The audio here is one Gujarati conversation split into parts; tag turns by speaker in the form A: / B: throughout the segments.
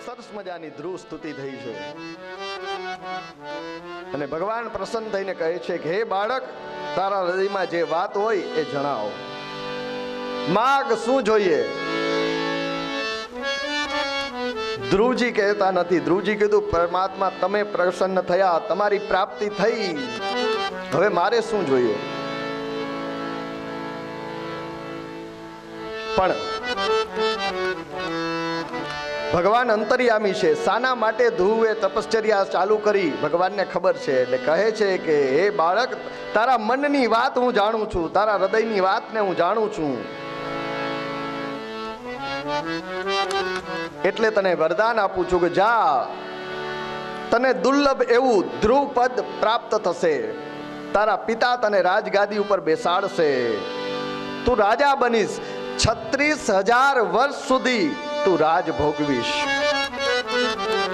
A: સરસ મજાની ધ્રુવ સ્તુતિ થઈ છે અને ભગવાન પ્રસન્ન થઈને કહે છે કે હે બાળક, તારા હૃદયમાં જે વાત હોય એ જણાવો, માગ શું જોઈએ? ધ્રુવજી કહેતા નથી. ધ્રુવજી કીધું, પરમાત્મા તમે પ્રસન્ન થયા, તમારી પ્રાપ્તિ થઈ, હવે મારે શું જોઈએ? પણ ભગવાન અંતર્યામી છે. શાના માટે ધ્રુવે તપશ્ચર્યા ચાલુ કરી ભગવાનને ખબર છે. એટલે કહે છે કે હે બાળક, તારા મનની વાત હું જાણું છું, તારા હૃદયની વાતને હું જાણું છું, એટલે તને વરદાન આપું છું કે જા, તને દુર્લભ એવું ધ્રુવ પદ પ્રાપ્ત થશે. તારા પિતા તને રાજગાદી ઉપર બેસાડશે, તું રાજા બનીશ. 36,000 વર્ષ સુધી તું રાજ ભોગવીશ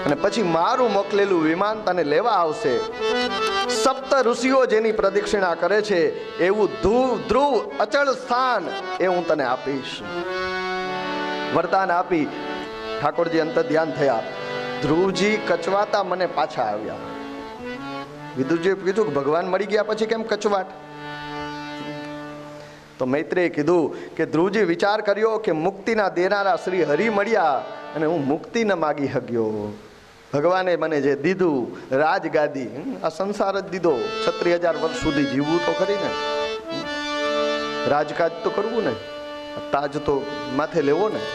A: અને પછી મારું મોકલેલું વિમાન તને લેવા આવશે. સપ્ત ઋષિઓ જેની પ્રદક્ષિણા કરે છે એવું ધ્રુવ અચળ સ્થાન એ હું તને આપીશ. વરદાન આપી ઠાકોરજી અંતર ધ્યાન થયા. ધ્રુવજી કચવાતા મને પાછા આવ્યા. વિદુરજીએ કીધું કે ભગવાન મળી ગયા પછી કેમ કચવાટ? તો મૈત્રેયે કીધું કે ધ્રુવજી વિચાર કર્યો કે મુક્તિના દેનારા શ્રી હરિ મળ્યા અને હું મુક્તિ ન માગી શક્યો. ભગવાને મને જે દીધું રાજગાદી, આ સંસાર જ દીધો. 36,000 વર્ષ સુધી જીવવું તો ખરી ને, રાજકાજ તો કરવું ને, તાજ તો માથે લેવો ને.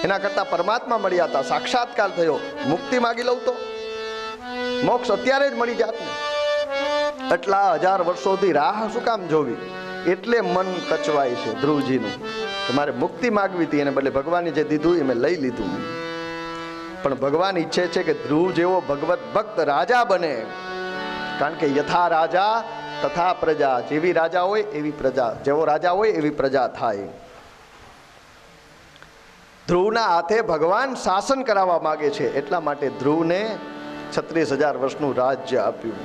A: એના કરતા પરમાત્મા મળ્યા હતા, સાક્ષાત્કાર થયો. મુક્તિ માગી લઉં તો મોક્ષ અત્યારે જ મળી જાત ને. આટલા 1000 વર્ષોથી રાહ શું કામ જોવી? એટલે મન કચવાય છે ધ્રુવજીનું કે મારે મુક્તિ માગવી હતી, એને બદલે ભગવાને જે દીધું એ મેં લઈ લીધું. પણ ભગવાન ઈચ્છે છે કે ધ્રુવ જેવો ભગવત ભક્ત રાજા બને, કારણ કે યથા રાજા તથા પ્રજા. જેવી રાજા હોય એવી પ્રજા, જેવો રાજા હોય એવી પ્રજા થાય. ધ્રુવના હાથે ભગવાન શાસન કરાવવા માંગે છે, એટલા માટે ધ્રુવને 36,000 વર્ષનું રાજ્ય આપ્યું.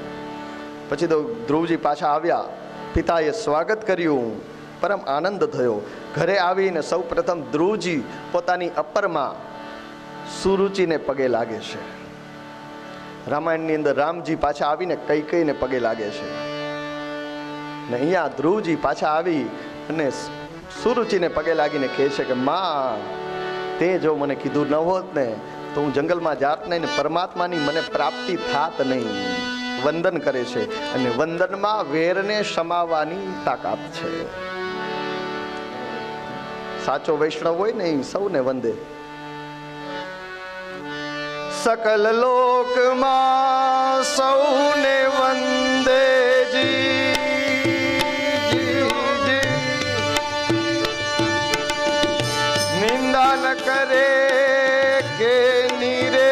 A: પછી તો ધ્રુવજી પાછા આવ્યા, પિતાએ સ્વાગત કર્યું, પરમ આનંદ થયો. ઘરે આવીને સૌ પ્રથમ ધ્રુવજી પોતાની અપરમાં સુરુચિને પગે લાગે છે. રામાયણની અંદર રામજી પાછા આવીને કૈકેયીને પગે લાગે છે, ને અહીંયા ધ્રુવજી પાછા આવી અને સુરુચિને પગે લાગીને કહે છે કે માં, તે જો મને કીધું ન હોત ને તો હું જંગલમાં જાત નહીં ને પરમાત્માની મને પ્રાપ્તિ થાત નહીં. વંદન કરે છે અને વંદનમાં વેરને સમાવવાની તાકાત છે. સાચો વૈષ્ણવ હોય ને એ સૌને વંદે. સકલ લોકમાં સૌને વંદે નિંદા ન કરે કે નીરે.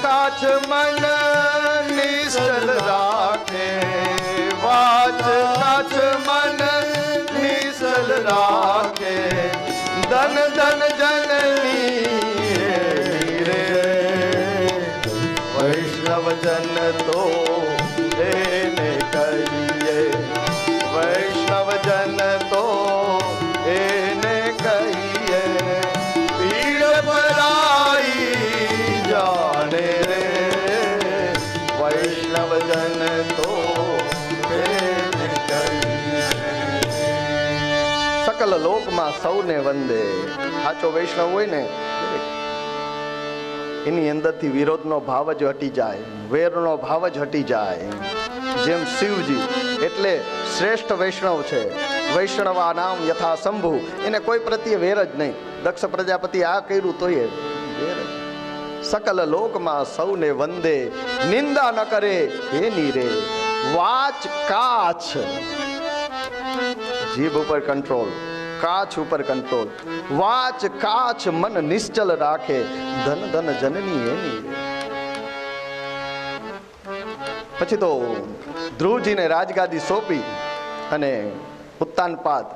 A: કાચ મન નિશ્ચલ રાખે, વાચ કાચ મન નિશ્ચલ રાખે, ધન ધન જનની રે. વૈષ્ણવ જન તો એને કહીએ, વૈષ્ણવ જન તો એને કહીએ, પીડ પરાઈ જાને રે. વૈષ્ણવ જન તો એને કહીએ. સકલ લોકમાં સૌને વંદે. સાચો વૈષ્ણવ હોય ને એની અંદરથી વિરોધનો ભાવ જ હટી જાય, વેરનો ભાવ જ હટી જાય. જેમ શિવજી એટલે શ્રેષ્ઠ વૈષ્ણવ છે. વૈષ્ણવા નામ યથા શંભુ, એને કોઈ પ્રત્યે વેર જ નહીં. દક્ષ પ્રજાપતિ આ કર્યું તો એ વેર. સકલ લોકમાં સૌને વંદે, નિંદા ન કરે એની રે. વાચ કાચ, જીભ ઉપર કંટ્રોલ, કાચ ઉપર કંટ્રોલ. વાચ કાચ મન નિશ્ચલ રાખે, ધન ધન જનની એની રે. પછી તો ધ્રુવજીને રાજગાદી સોંપી અને ઉત્તાનપાદ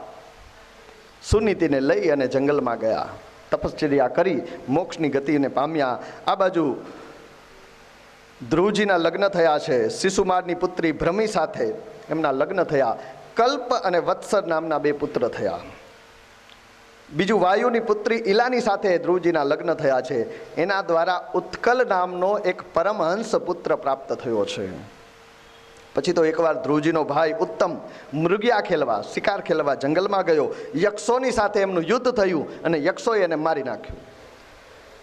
A: સુનીતિને લઈ અને જંગલમાં ગયા, તપશ્ચર્યા કરી મોક્ષની ગતિને પામ્યા. આ બાજુ ધ્રુવજીના લગ્ન થયા છે શિશુમારની પુત્રી ભ્રમી સાથે, એમના લગ્ન થયા. કલ્પ અને વત્સર નામના 2 પુત્ર થયા. બીજું વાયુની પુત્રી ઈલાની સાથે ધ્રુવજીના લગ્ન થયા છે. એના દ્વારા ઉત્કલ નામનો એક પરમહંસ પુત્ર પ્રાપ્ત થયો છે. પછી તો એકવાર ધ્રુવજીનો ભાઈ ઉત્તમ મૃગિયા ખેલવા, શિકાર ખેલવા જંગલમાં ગયો. યક્ષોની સાથે એમનું યુદ્ધ થયું અને યક્ષોએ એને મારી નાખ્યું.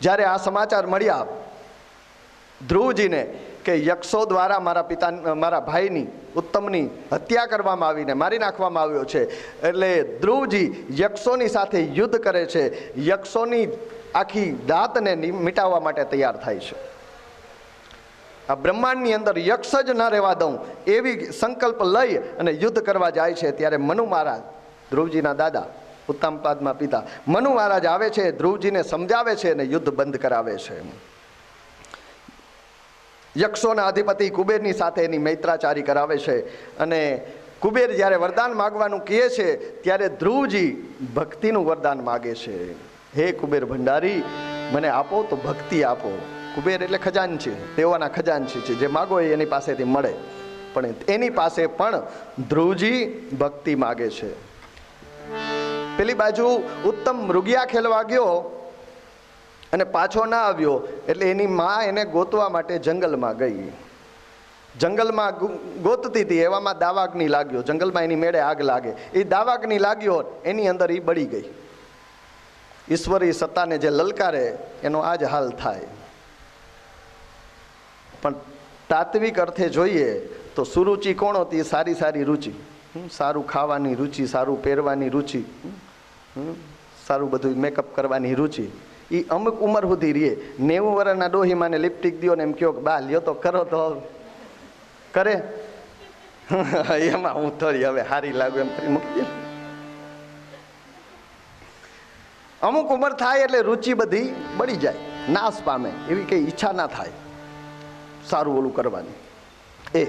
A: જ્યારે આ સમાચાર મળ્યા ધ્રુવજીને કે યક્ષો દ્વારા મારા ભાઈની ઉત્તમની હત્યા કરવામાં આવીને મારી નાખવામાં આવ્યો છે, એટલે ધ્રુવજી યક્ષોની સાથે યુદ્ધ કરે છે. યક્ષોની આખી દાંતને મિટાવવા માટે તૈયાર થાય છે. આ બ્રહ્માંડની અંદર યક્ષ જ ન રહેવા દઉં એવી સંકલ્પ લઈ અને યુદ્ધ કરવા જાય છે. ત્યારે મનુ મહારાજ, ધ્રુવજીના દાદા, ઉત્તાનપાદમાં પિતા મનુ મહારાજ આવે છે, ધ્રુવજીને સમજાવે છે અને યુદ્ધ બંધ કરાવે છે. યક્ષોના અધિપતિ કુબેરની સાથે એની મૈત્રાચારી કરાવે છે અને કુબેર જ્યારે વરદાન માગવાનું કહે છે ત્યારે ધ્રુવજી ભક્તિનું વરદાન માગે છે. હે કુબેર ભંડારી, મને આપો તો ભક્તિ આપો. કુબેર એટલે ખજાનચી, તેઓના ખજાનચી છે, જે માગો એ એની પાસેથી મળે. પણ એની પાસે પણ ધ્રુવજી ભક્તિ માગે છે. પેલી બાજુ ઉત્તમ મૃગિયા ખેલવા ગયો અને પાછો ના આવ્યો, એટલે એની માં એને ગોતવા માટે જંગલમાં ગઈ. જંગલમાં ગોતતી હતી, એવામાં દાવાગ્નિ લાગ્યો. જંગલમાં એની મેળે આગ લાગે, એ દાવાગ્નિ લાગ્યો, એની અંદર એ બળી ગઈ. ઈશ્વરી સત્તાને જે લલકારે એનો આ જ હાલ થાય. પણ તાત્વિક અર્થે જોઈએ તો સુરુચિ કોણ હતી? સારી સારી રુચિ, સારું ખાવાની રુચિ, સારું પહેરવાની રુચિ, સારું બધું મેકઅપ કરવાની રુચિ. એ અમુક ઉંમર સુધી રહીએ. 90 વર્ષના ડોહીમાને લિપસ્ટિક દો ને એમ કહો કે બા લ્યો તો કરો તો કરે. એમાં હું થોડી હવે હારી લાગુ એમ કરી મૂકી દે. અમુક ઉંમર થાય એટલે રુચિ બધી બળી જાય, નાશ પામે, એવી કઈ ઈચ્છા ના થાય સારું ઓલું કરવાની. એ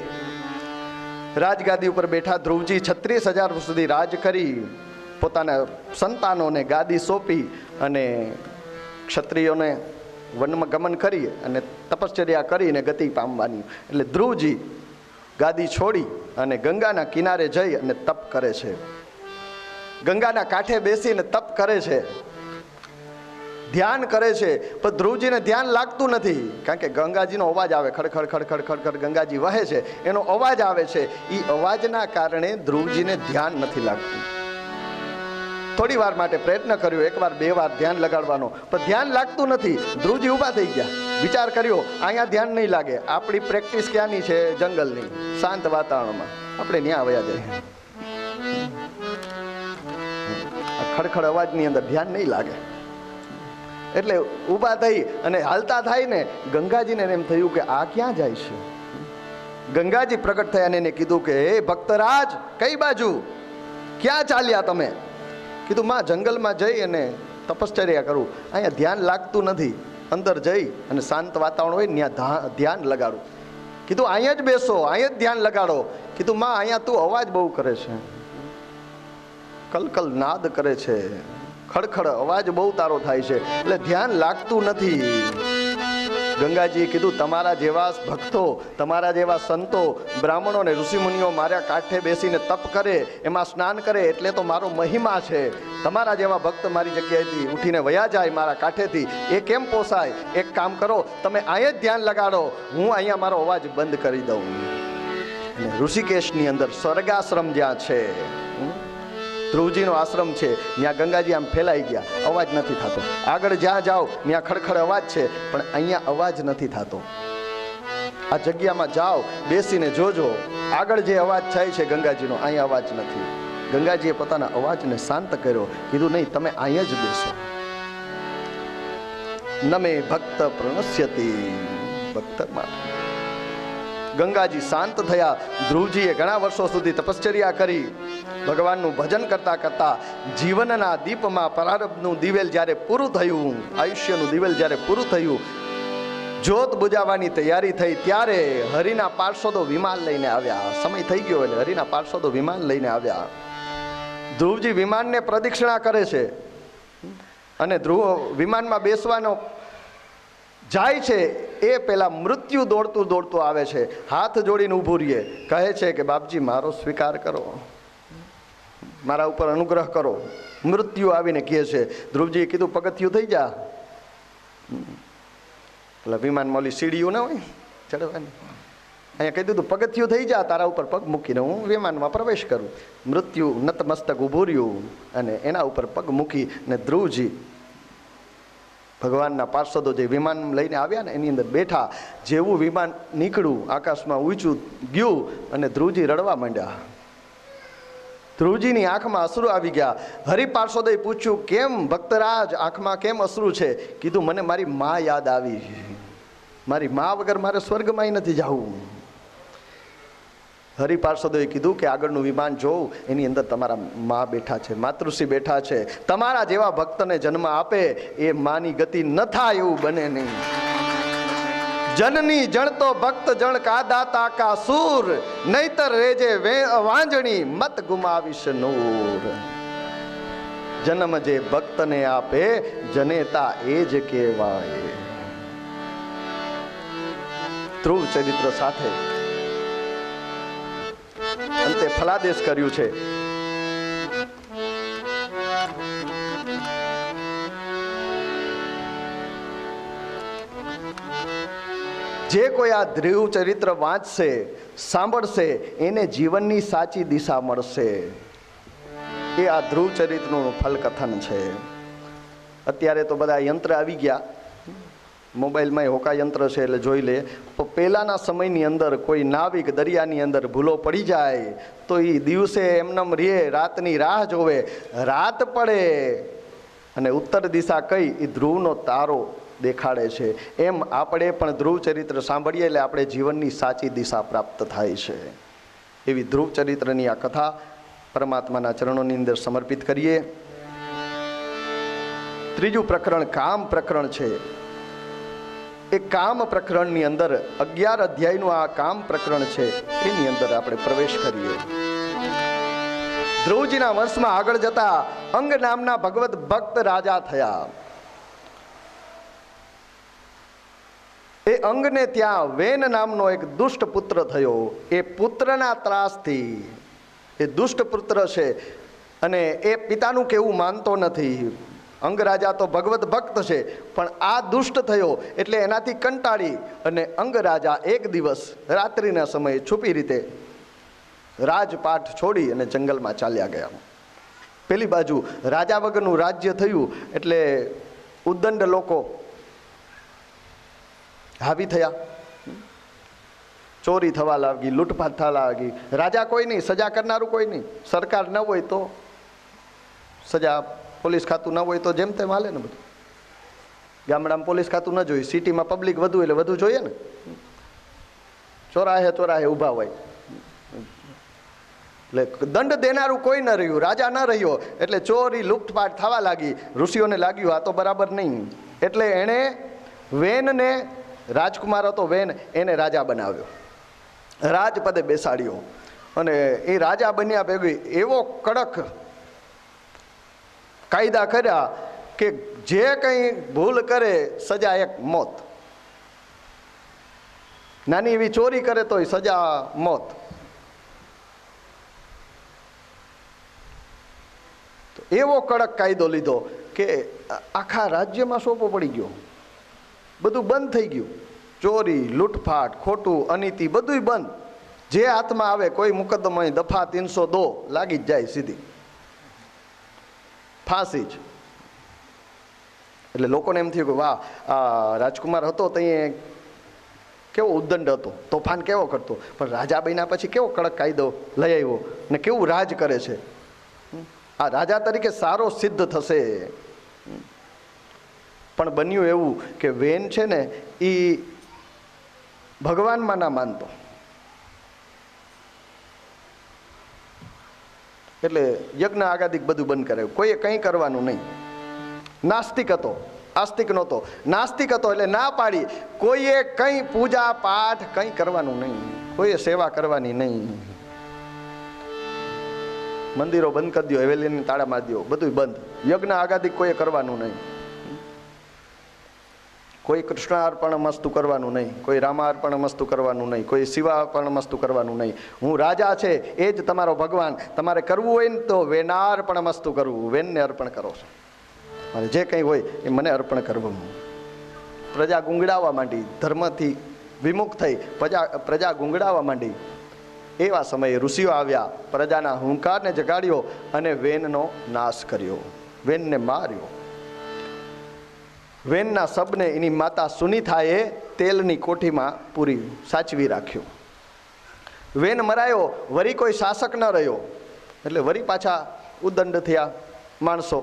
A: રાજગાદી ઉપર બેઠા ધ્રુવજી 36,000 વર્ષ સુધી રાજ કરી પોતાના સંતાનોને ગાદી સોંપી અને ક્ષત્રિયોને વનમાં ગમન કરી અને તપશ્ચર્યા કરીને ગતિ પામવાની. એટલે ધ્રુવજી ગાદી છોડી અને ગંગાના કિનારે જઈ અને તપ કરે છે. ગંગાના કાંઠે બેસીને તપ કરે છે, ધ્યાન કરે છે. પણ ધ્રુવજીને ધ્યાન લાગતું નથી, કારણ કે ગંગાજીનો અવાજ આવે, ખડખડ ખડખડ ખડખડ ગંગાજી વહે છે, એનો અવાજ આવે છે. એ અવાજના કારણે ધ્રુવજીને ધ્યાન નથી લાગતું. થોડી વાર માટે પ્રયત્ન કર્યો, 1 વાર 2 વાર ધ્યાન લગાડવાનો, પણ ધ્યાન લાગતું નથી. ધ્રુવજી ઊભા થઈ ગયા, વિચાર કર્યો અહીંયા ધ્યાન નહીં લાગે. આપણી પ્રેક્ટિસ ક્યાંની છે? જંગલની, શાંત વાતાવરણમાં. આપણે ત્યાં આવ્યા જઈએ. ખડખડ અવાજની અંદર ધ્યાન નહીં લાગે. એટલે ઊભા થઈ અને હાલતા થાય ને ગંગાજીને એમ થયું કે આ ક્યાં જાય છે. ગંગાજી પ્રગટ થયા ને એને કીધું કે હે ભક્તરાજ, કઈ બાજુ, ક્યાં ચાલ્યા તમે? કીધું માં જંગલમાં જઈ અને તપશ્ચર્યા કરું, અહીંયા ધ્યાન લાગતું નથી. અંદર જઈ અને શાંત વાતાવરણ હોય ત્યાં ધ્યાન લગાડું. કીધું અહીંયા જ બેસો, અહીંયા જ ધ્યાન લગાડો. કીધું માં અહીંયા તું અવાજ બહુ કરે છે, કલકલ નાદ કરે છે, ખડખડ અવાજ બહુ તારો થાય છે, એટલે ધ્યાન લાગતું નથી. ગંગાજીએ કીધું તમારા જેવા ભક્તો, તમારા જેવા સંતો, બ્રાહ્મણો ને ઋષિમુનિઓ મારા કાંઠે બેસીને તપ કરે, એમાં સ્નાન કરે એટલે તો મારો મહિમા છે. તમારા જેવા ભક્ત મારી જગ્યાએથી ઉઠીને વયા જાય મારા કાંઠેથી, એ કેમ પોસાય? એક કામ કરો, તમે અહીંયા જ ધ્યાન લગાડો, હું અહીંયા મારો અવાજ બંધ કરી દઉં. અને ઋષિકેશની અંદર સ્વર્ગાશ્રમ જ્યાં છે, ધ્રુવજીનો આશ્રમ છે, ત્યાં ગંગાજી આમ ફેલાઈ ગયા, અવાજ નથી થતો. આગળ જ્યાં જાઓ ત્યાં ખડખડ અવાજ છે, પણ અહીંયા અવાજ નથી થતો. આ જગ્યામાં જાઓ, બેસીને જોજો, આગળ જે અવાજ થાય છે ગંગાજીનો, અહીંયા અવાજ નથી. ગંગાજીએ પોતાના અવાજને શાંત કર્યો. કીધું નહીં, તમે અહીંયા જ બેસો. નમે ભક્ત પ્રણશ્યતિ, ભક્ત માટે. ગંગાજી શાંત થયા. ધ્રુવજીએ ઘણા વર્ષો સુધી તપશ્ચર્યા કરી, ભગવાનનું ભજન કરતા કરતા જીવનના દીપમાં પ્રારબ્ધનું દિવેલ જ્યારે પૂરું થયું, આયુષ્યનું દિવેલ જ્યારે પૂરું થયું, જ્યોત બુજાવવાની તૈયારી થઈ ત્યારે હરિના પાર્ષદો વિમાન લઈને આવ્યા. સમય થઈ ગયો એટલે હરિના પાર્ષદો વિમાન લઈને આવ્યા. ધ્રુવજી વિમાનને પ્રદક્ષિણા કરે છે અને ધ્રુવ વિમાનમાં બેસવાનો જાય છે એ પેલા મૃત્યુ દોડતું દોડતું આવે છે, હાથ જોડીને ઊભું રહીએ, કહે છે કે બાપજી મારો સ્વીકાર કરો, મારા ઉપર અનુગ્રહ કરો. મૃત્યુ આવીને કહે છે, ધ્રુવજીએ કીધું પગથિયું થઈ જા. એટલે વિમાનમાં ઓલી સીડીઓ ના હોય ચડવાની, અહીંયા કહી દીધું પગથિયું થઈ જા, તારા ઉપર પગ મૂકીને હું વિમાનમાં પ્રવેશ કરું. મૃત્યુ નતમસ્તક ઊભું રહ્યું અને એના ઉપર પગ મૂકીને ધ્રુવજી ભગવાનના પાર્ષદો જે વિમાન લઈને આવ્યા ને એની અંદર બેઠા. જેવું વિમાન નીકળ્યું, આકાશમાં ઊંચું ગયું અને ધ્રુવજી રડવા માંડ્યા. ધ્રુવજીની આંખમાં અશ્રુ આવી ગયા. હરિપાર્ષદોએ પૂછ્યું, કેમ ભક્તરાજ આંખમાં કેમ અશ્રુ છે? કીધું મને મારી મા યાદ આવી, મારી મા વગર મારે સ્વર્ગમાં નથી જવું. હરિપાર્ષદોએ કીધું કે આગળનું વિમાન જોઉં, એની અંદર તમારા મા બેઠા છે, માતૃશ્રી બેઠા છે. તમારા જેવા ભક્તને જન્મ આપે એ માની ગતિ ન થાય એવું બને નહીં. જનની જણતો ભક્ત જણ કા દાતા કા સૂર, નહીતર રેજે વાંજણી મત ગુમાવીશ નૂર. જન્મ જે ભક્તને આપે જનેતા એ જ કહેવાય. ધ્રુવ ચરિત્ર સાથે અંતે ફલાદેશ કર્યું છે. જે કોઈ આ ધ્રુવ ચરિત્ર વાંચશે, સાંભળશે, એને જીવનની સાચી દિશા મળશે. એ આ ધ્રુવ ચરિત્રનું ફલકથન છે. અત્યારે તો બધા યંત્ર આવી ગયા, મોબાઈલમાં હોકા યંત્ર છે એટલે જોઈ લે. પહેલાના સમયની અંદર કોઈ નાવિક દરિયાની અંદર ભૂલો પડી જાય તો એ દિવસે એમનેમ રે, રાતની રાહ જોવે. રાત પડે અને ઉત્તર દિશા કઈ એ ધ્રુવનો તારો દેખાડે છે. એમ આપણે પણ ધ્રુવ ચરિત્ર સાંભળીએ એટલે આપણે જીવનની સાચી દિશા પ્રાપ્ત થાય છે. એવી ધ્રુવ ચરિત્રની આ કથા પરમાત્માના ચરણોની અંદર સમર્પિત કરીએ. ત્રીજું પ્રકરણ કામ પ્રકરણ છે. એ કામ પ્રકરણની અંદર 11 અધ્યાયનું આ કામ પ્રકરણ છે, એની અંદર આપણે પ્રવેશ કરીએ. ધ્રુવજીના વંશમાં આગળ જતા અંગ નામના ભગવત ભક્ત રાજા થયા. એ અંગને ત્યાં વેન નામનો એક દુષ્ટ પુત્ર થયો. એ પુત્રના ત્રાસથી, એ દુષ્ટ પુત્ર છે અને એ પિતાનું કહેવું માનતો નથી. અંગ રાજા તો ભગવત ભક્ત છે, પણ આ દુષ્ટ થયો એટલે એનાથી કંટાળી અને અંગ રાજા એક દિવસ રાત્રિના સમયે છુપી રીતે રાજપાઠ છોડી અને જંગલમાં ચાલ્યા ગયા. પેલી બાજુ રાજા વગરનું રાજ્ય થયું એટલે ઉદ્દંડ લોકો હાવી થયા. ચોરી થવા લાગી, લૂંટફાટ થવા લાગી. રાજા કોઈ નહીં, સજા કરનારું કોઈ નહીં. સરકાર ન હોય તો સજા, પોલીસ ખાતું ન હોય તો જેમ તેમ હાલે ને બધું. ગામડામાં પોલીસ ખાતું ન જોઈએ, સિટીમાં પબ્લિક વધુ એટલે વધુ જોઈએ ને. ચોરાહે ઊભા હોય એટલે દંડ દેનારું કોઈ ન રહ્યું, રાજા ન રહ્યો એટલે ચોરી લૂંટફાટ થવા લાગી. ઋષિઓને લાગ્યું આ તો બરાબર નહીં, એટલે એણે વેનને, રાજકુમાર હતો વેન, એને રાજા બનાવ્યો, રાજપદે બેસાડ્યો. અને એ રાજા બન્યા ભેગી એવો કડક કાયદા કર્યા કે જે કંઈ ભૂલ કરે સજા એક મોત. નાની એવી ચોરી કરે તોય સજા મોત. તો એવો કડક કાયદો લીધો કે આખા રાજ્યમાં સોપો પડી ગયો, બધું બંધ થઈ ગયું. ચોરી, લૂંટફાટ, ખોટું, અનીતિ બધુંય બંધ. જે હાથમાં આવે કોઈ મુકદ્દમા દફા 302 લાગી જ જાય, સીધી ફાંસી જ. એટલે લોકોને એમ થયું કે વાહ, આ રાજકુમાર હતો તો અહીંયા કેવો ઉદ્દંડ હતો, તોફાન કેવો કરતો, પણ રાજા બન્યા પછી કેવો કડક કાયદો લઈ આવ્યો ને કેવું રાજ કરે છે. આ રાજા તરીકે સારો સિદ્ધ થશે. પણ બન્યું એવું કે વેન છે ને એ ભગવાનમાં ના માનતો, એટલે યજ્ઞ આગાદિક બધું બંધ કરાવ્યું, કોઈએ કંઈ કરવાનું નહીં. નાસ્તિક હતો, આસ્તિક નહોતો, નાસ્તિક હતો. એટલે ના પાડી, કોઈએ કંઈ પૂજા પાઠ કંઈ કરવાનું નહીં, કોઈએ સેવા કરવાની નહીં. મંદિરો બંધ કરી દો, હવેલીને તાળા મારી દો, બધું બંધ. યજ્ઞ આગાદી કોઈએ કરવાનું નહીં, કોઈ કૃષ્ણાર્પણ મસ્તુ કરવાનું નહીં, કોઈ રામાર્પણ મસ્તુ કરવાનું નહીં, કોઈ શિવાર્પણ મસ્તુ કરવાનું નહીં. હું રાજા છે એ જ તમારો ભગવાન. તમારે કરવું હોય ને તો વેનાર્પણ મસ્તુ કરવું, વેનને અર્પણ કરો છો. અને જે કંઈ હોય એ મને અર્પણ કરવું. પ્રજા ગુંગડાવવા માંડી, ધર્મથી વિમુખ થઈ પ્રજા ગુંગડાવવા માંડી. એવા સમયે ઋષિઓ આવ્યા, પ્રજાના હુંકારને જગાડ્યો અને વેનનો નાશ કર્યો, વેનને માર્યો. વેનના શબને એની માતા સુનીથાએ તેલની કોઠીમાં પૂરી સાચવી રાખ્યો. વેન મરાયો, વરી કોઈ શાસક ન રહ્યો, એટલે વરી પાછા ઉદંડ થયા માણસો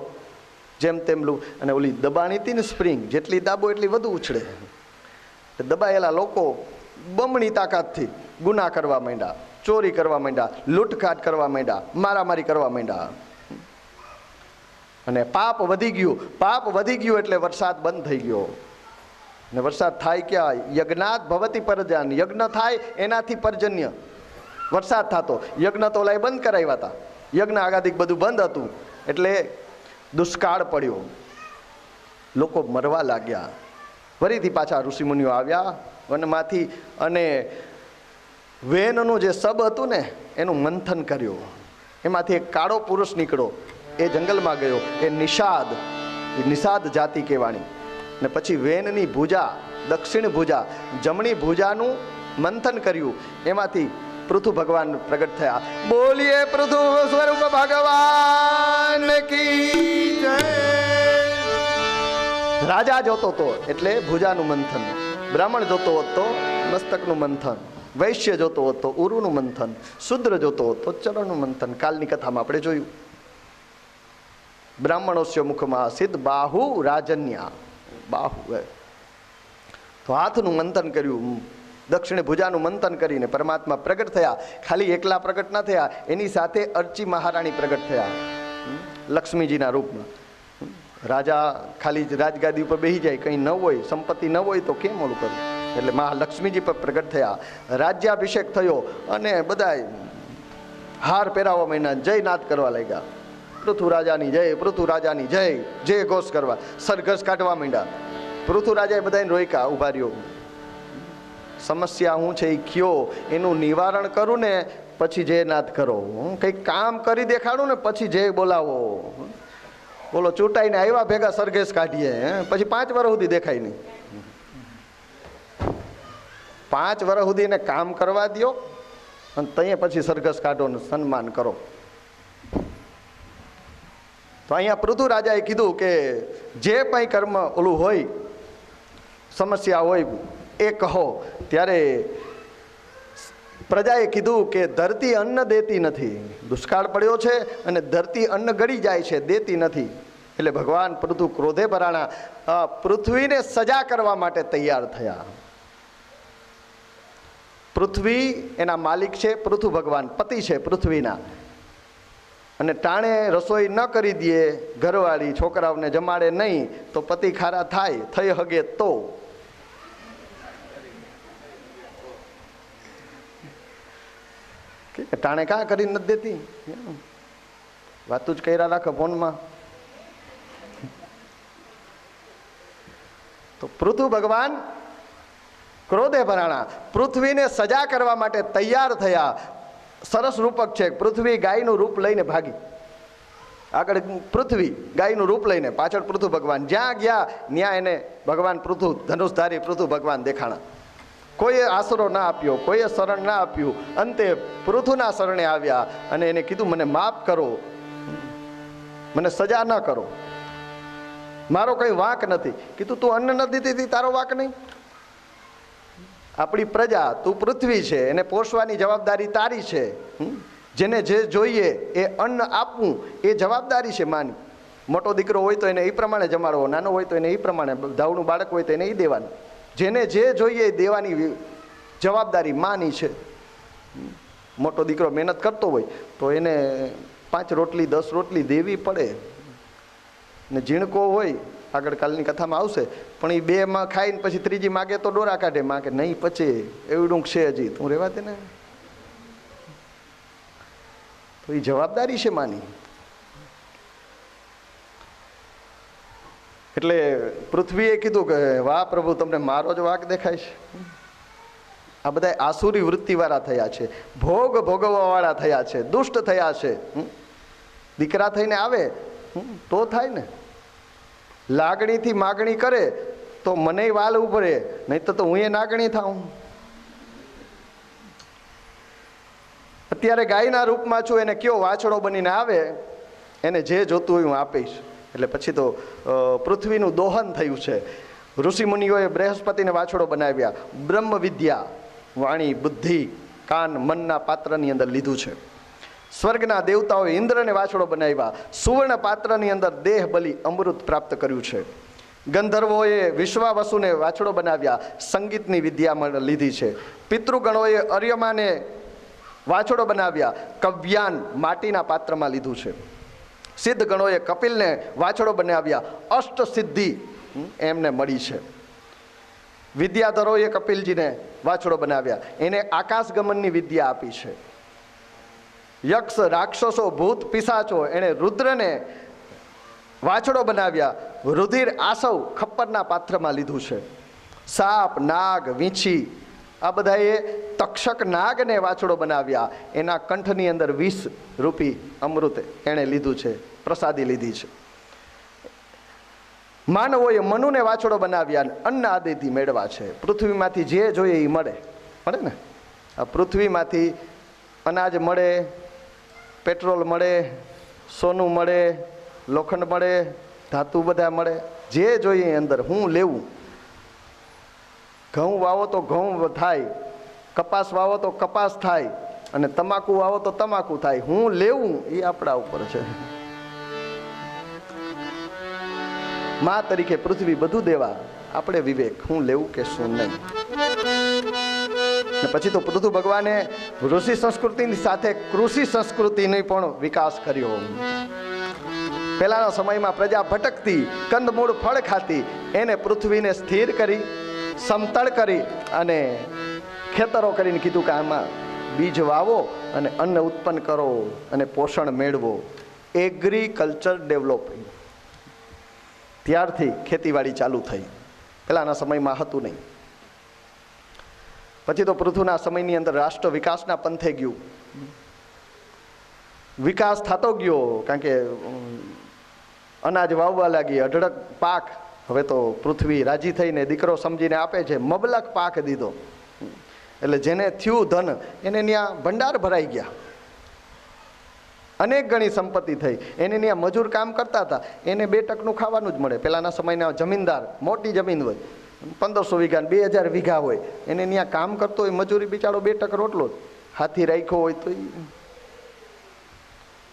A: જેમ તેમલું. અને ઓલી દબાણી હતી ને સ્પ્રિંગ, જેટલી દાબો એટલી વધુ ઉછળે. દબાયેલા લોકો બમણી તાકાતથી ગુના કરવા માંડ્યા, ચોરી કરવા માંડ્યા, લૂંટખાટ કરવા માંડ્યા, મારામારી કરવા માંડ્યા. અને પાપ વધી ગયું. પાપ વધી ગયું એટલે વરસાદ બંધ થઈ ગયો. ને વરસાદ થાય ક્યાં? યજ્ઞાત ભવતી પરજન, યજ્ઞ થાય એનાથી પર્જન્ય વરસાદ થતો. યજ્ઞ તો લાય બંધ કરાવ્યા હતા, યજ્ઞ આગાદી બધું બંધ હતું. એટલે દુષ્કાળ પડ્યો, લોકો મરવા લાગ્યા. ફરીથી પાછા ઋષિમુનિઓ આવ્યા વનમાંથી અને વેનનું જે સબ હતું ને એનું મંથન કર્યું. એમાંથી એક કાળો પુરુષ નીકળ્યો, એ જંગલમાં ગયો. એ નિષાદ જાતિ કહેવાણી. ને પછી વેનની ભુજા, દક્ષિણ ભુજા, જમણી ભુજાનું મંથન કર્યું. એમાંથી પૃથુ ભગવાન પ્રગટ થયા. બોલીએ પૃથુ સ્વરૂપ ભગવાન કી જય. રાજા જોતો હતો એટલે ભુજાનું મંથન, બ્રાહ્મણ જોતો હતો મસ્તકનું મંથન, વૈશ્ય જોતો હતો ઉરુનું મંથન, શુદ્ર જોતો હતો ચરણનું મંથન. કાલની કથામાં આપણે જોયું. બ્રાહ્મણોસ્ય મુખમાં સિદ્ધ બાહુ રાજન્યા, બાહુ તો હાથનું મંથન કર્યું. દક્ષિણ ભુજાનું મંથન કરીને પરમાત્મા પ્રગટ થયા. ખાલી એકલા પ્રગટ ન થયા, એની સાથે અર્ચી મહારાણી પ્રગટ થયા લક્ષ્મીજીના રૂપમાં. રાજા ખાલી રાજગાદી ઉપર બેસી જાય, કંઈ ન હોય, સંપત્તિ ન હોય તો કેમ ઓલું કરવું? એટલે મહાલક્ષ્મીજી પર પ્રગટ થયા. રાજ્યાભિષેક થયો અને બધા હાર પહેરાવવા માંડ્યા, જયનાદ કરવા લાગ્યા. પૃથુ રાજાની જય, પૃથુ રાજાની જય, જય ઘોષ કરવા, સરઘસ કાઢવા માંડ્યા. પૃથુ રાજાએ બધાને રોક્યા, ઉભા રહ્યો. સમસ્યા હું છે એ કયો, એનું નિવારણ કરું ને પછી જય નાદ કરો. કંઈક કામ કરી દેખાડું ને પછી જય બોલાવો. બોલો ચૂંટાઈને આવ્યા ભેગા સરઘેસ કાઢીએ, પછી 5 વર્ષ સુધી દેખાય નહીં. 5 વર્ષ સુધી એને કામ કરવા દો અને ત્યાં પછી સરઘસ કાઢો ને સન્માન કરો. તો અહીંયા પૃથુ રાજાએ કીધું કે જે કંઈ કર્મ ઓલું હોય, સમસ્યા હોય એ કહો. ત્યારે પ્રજાએ કીધું કે ધરતી અન્ન દેતી નથી, દુષ્કાળ પડ્યો છે અને ધરતી અન્ન ગળી જાય છે, દેતી નથી. એટલે ભગવાન પૃથુ ક્રોધે ભરાણા, પૃથ્વીને સજા કરવા માટે તૈયાર થયા. પૃથ્વી એના માલિક છે, પૃથુ ભગવાન પતિ છે પૃથ્વીના. અને ટાણે રસોઈ ન કરી દે, ઘરવાળી છોકરાઓને જમાડે નહીં તો પતિ ખારા થાય, થઈ હગે તો. ટાણે કાં કરી નથી દેતી, વાતું જ કર્યા રાખે ફોનમાં. તો પૃથુ ભગવાન ક્રોધે ભરાણા, પૃથ્વીને સજા કરવા માટે તૈયાર થયા. સરસ રૂપક છે. પૃથ્વી ગાયનું રૂપ લઈને ભાગી, આગળ પૃથ્વી ગાયનું રૂપ લઈને, પાછળ પૃથુ ભગવાન. જ્યાં ગયા ત્યાં એને ભગવાન પૃથુ, ધનુષધારી પૃથુ ભગવાન દેખાણા. કોઈએ આશરો ના આપ્યો, કોઈએ શરણ ના આપ્યું. અંતે પૃથુના શરણે આવ્યા અને એને કીધું મને માફ કરો, મને સજા ન કરો, મારો કંઈ વાંક નથી. કીધું તું અન્ન ન દીધી, તારો વાંક નહીં. આપણી પ્રજા, તું પૃથ્વી છે, એને પોષવાની જવાબદારી તારી છે. જેને જે જોઈએ એ અન્ન આપવું એ જવાબદારી છે માની. મોટો દીકરો હોય તો એને એ પ્રમાણે જમાડવો, નાનો હોય તો એને એ પ્રમાણે, ધાવનું બાળક હોય તો એને એ દેવાનું. જેને જે જોઈએ એ દેવાની જવાબદારી માની છે. મોટો દીકરો મહેનત કરતો હોય તો એને 5 રોટલી 10 રોટલી દેવી પડે. ને ઝીણકો હોય આગળ કાલની કથામાં આવશે. પણ એ 2 માં ખાઈને પછી ત્રીજી માગે તો ડોરા કાઢે. માં કે નહીં પચે એવડું છે હજી, તું રહેવા દે ને. તો એ જવાબદારી છે માની. એટલે પૃથ્વીએ કીધું કે વાહ પ્રભુ, તમને મારો જ વાંક દેખાય છે. આ બધા આસુરી વૃત્તિવાળા થયા છે, ભોગ ભોગવવાવાળા થયા છે, દુષ્ટ થયા છે. દીકરા થઈને આવે તો થાય ને, લાગણીથી માગણી કરે તો મને વાલવું પડે, નહીં તો હું એ નાગણી થાઉં. અત્યારે ગાયના રૂપમાં છું, એને કયો વાછડો બનીને આવે, એને જે જોતું હોય હું આપીશ. એટલે પછી તો પૃથ્વીનું દોહન થયું છે. ઋષિ મુનિઓએ બૃહસ્પતિને વાછડો બનાવ્યા. બ્રહ્મ વિદ્યા, વાણી, બુદ્ધિ, કાન, મનના પાત્રની અંદર લીધું છે. સ્વર્ગના દેવતાઓએ ઇન્દ્રને વાછડો બનાવ્યા. સુવર્ણ પાત્રની અંદર દેહ બલિ અમૃત પ્રાપ્ત કર્યું છે. ગંધર્વોએ વિશ્વાવસુને વાછડો બનાવ્યા, સંગીતની વિદ્યા લીધી છે. પિતૃગણોએ અર્યમાને વાછડો બનાવ્યા, કવ્યાન માટીના પાત્રમાં લીધું છે. સિદ્ધ ગણોએ કપિલને વાછડો બનાવ્યા, અષ્ટ સિદ્ધિ એમને મળી છે. વિદ્યાધરોએ કપિલજીને વાછડો બનાવ્યા, એને આકાશગમનની વિદ્યા આપી છે. યક્ષ, રાક્ષસો, ભૂત, પિશાચો એણે રુદ્રને વાછડો બનાવ્યા, રુધિર આસવ ખપ્પરના પાત્રમાં લીધું છે. સાપ, નાગ, વીંછી આ બધાએ તક્ષક નાગને વાછડો બનાવ્યા, એના કંઠની અંદર 20 રૂપી અમૃત એણે લીધું છે, પ્રસાદી લીધી છે. માનવોએ મનુને વાછડો બનાવ્યા, અન્ન આદિથી મેળવા છે. પૃથ્વીમાંથી જે જોઈએ એ મળે ને. આ પૃથ્વીમાંથી અનાજ મળે, પેટ્રોલ મળે, સોનું મળે, લોખંડ મળે, ધાતુ બધા મળે, જે જોઈએ અંદર. હું લેવું? ઘઉં વાવો તો ઘઉં થાય, કપાસ વાવો તો કપાસ થાય, અને તમાકુ વાવો તો તમાકુ થાય. હું લેવું એ આપણા ઉપર છે. માં તરીકે પૃથ્વી બધું દેવા, આપણે વિવેક, હું લેવું કે શું નહીં. પછી તો પૃથુ ભગવાને ઋષિ સંસ્કૃતિની સાથે કૃષિ સંસ્કૃતિનો પણ વિકાસ કર્યો. પહેલાના સમયમાં પ્રજા ભટકતી, કંદમૂળ ફળ ખાતી, એને પૃથ્વીને સ્થિર કરી, સમતળ કરી અને ખેતરો કરીને કીધું કે આમાં બીજ વાવો અને અન્ન ઉત્પન્ન કરો અને પોષણ મેળવો. એગ્રીકલ્ચર ડેવલપિંગ, ત્યારથી ખેતીવાડી ચાલુ થઈ. પહેલાના સમયમાં હતું નહીં. પછી તો પૃથ્વીના સમયની અંદર રાષ્ટ્ર વિકાસના પંથે ગયું. વિકાસ થતો ગયો, કારણ કે અનાજ વાવવા લાગી, અઢળક પાક. હવે તો પૃથ્વી રાજી થઈને દીકરો સમજીને આપે છે, મબલક પાક દીધો. એટલે જેને થયું ધન, એને ત્યાં ભંડાર ભરાઈ ગયા, અનેક ગણી સંપત્તિ થઈ. એને ત્યાં મજૂર કામ કરતા હતા, એને 2 ટકનું ખાવાનું જ મળે. પહેલાના સમયના જમીનદાર, મોટી જમીન હોય, 1500 વીઘા 2000 વીઘા હોય, એને ત્યાં કામ કરતો હોય મજૂરી, બિચારો 2 ટક રોટલો જ હાથી રાખ્યો હોય તો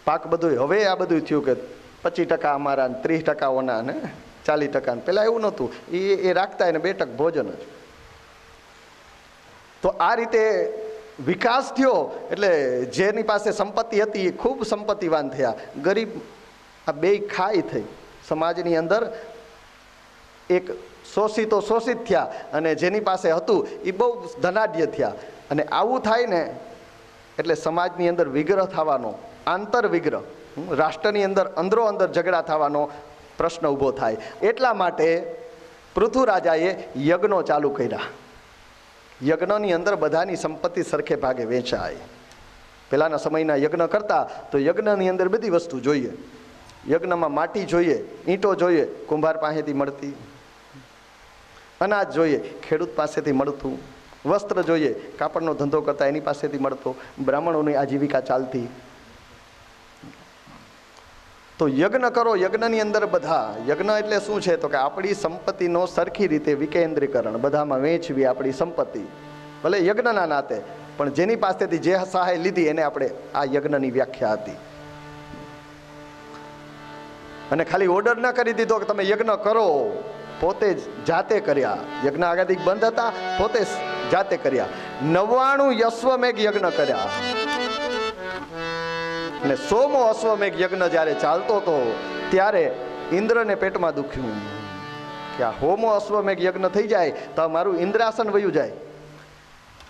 A: પાક બધું. હવે આ બધું થયું કે 25% અમારા, 30% ઓના ને 40%. પહેલાં એવું નહોતું, એ રાખતા એને 2 ટક ભોજન જ. તો આ રીતે વિકાસ થયો. એટલે જેની પાસે સંપત્તિ હતી એ ખૂબ સંપત્તિવાન થયા. ગરીબ આ 2 ખાઈ થઈ. સમાજની અંદર એક શોષિતો શોષિત થયા, અને જેની પાસે હતું એ બહુ ધનાઢ્ય થયા. અને આવું થાય ને એટલે સમાજની અંદર વિગ્રહ થવાનો, આંતર વિગ્રહ, રાષ્ટ્રની અંદર અંદરો અંદર ઝઘડા થવાનો પ્રશ્ન ઊભો થાય. એટલા માટે પૃથુ રાજાએ યજ્ઞો ચાલુ કર્યા. યજ્ઞની અંદર બધાની સંપત્તિ સરખે ભાગે વેચાય. પહેલાના સમયના યજ્ઞ કરતા તો યજ્ઞની અંદર બધી વસ્તુ જોઈએ. યજ્ઞમાં માટી જોઈએ, ઈંટો જોઈએ, કુંભાર પાસેથી મળતી. અનાજ જોઈએ, ખેડૂત પાસેથી મળતું. વસ્ત્ર જોઈએ, કાપડનો ધંધો કરતા એની પાસેથી મળતો. બ્રાહ્મણોની આજીવિકા ચાલતી. તો યજ્ઞ કરો. યજ્ઞની અંદર બધા, યજ્ઞ એટલે શું છે તો કે આપણી સંપત્તિનો સરખી રીતે વિકેન્દ્રીકરણ, બધામાં વેચવી આપણી સંપત્તિ. ભલે યજ્ઞના નાતે, પણ જેની પાસેથી જે સહાય લીધી એને આપણે આ યજ્ઞની વ્યાખ્યા હતી. અને ખાલી ઓર્ડર ન કરી દીધો કે તમે યજ્ઞ કરો, પોતે જ જાતે કર્યા. યજ્ઞ આગાથી બંધ હતા, પોતે જાતે કર્યા. 99 અશ્વમેઘ યજ્ઞ કર્યા. અને 100મો અશ્વમેઘ યજ્ઞ જ્યારે ચાલતો હતો ત્યારે ઇન્દ્રને પેટમાં દુખ્યું. કે આ હોમો અશ્વમેઘ યજ્ઞ થઈ જાય તો મારું ઇન્દ્રાસન વયું જાય.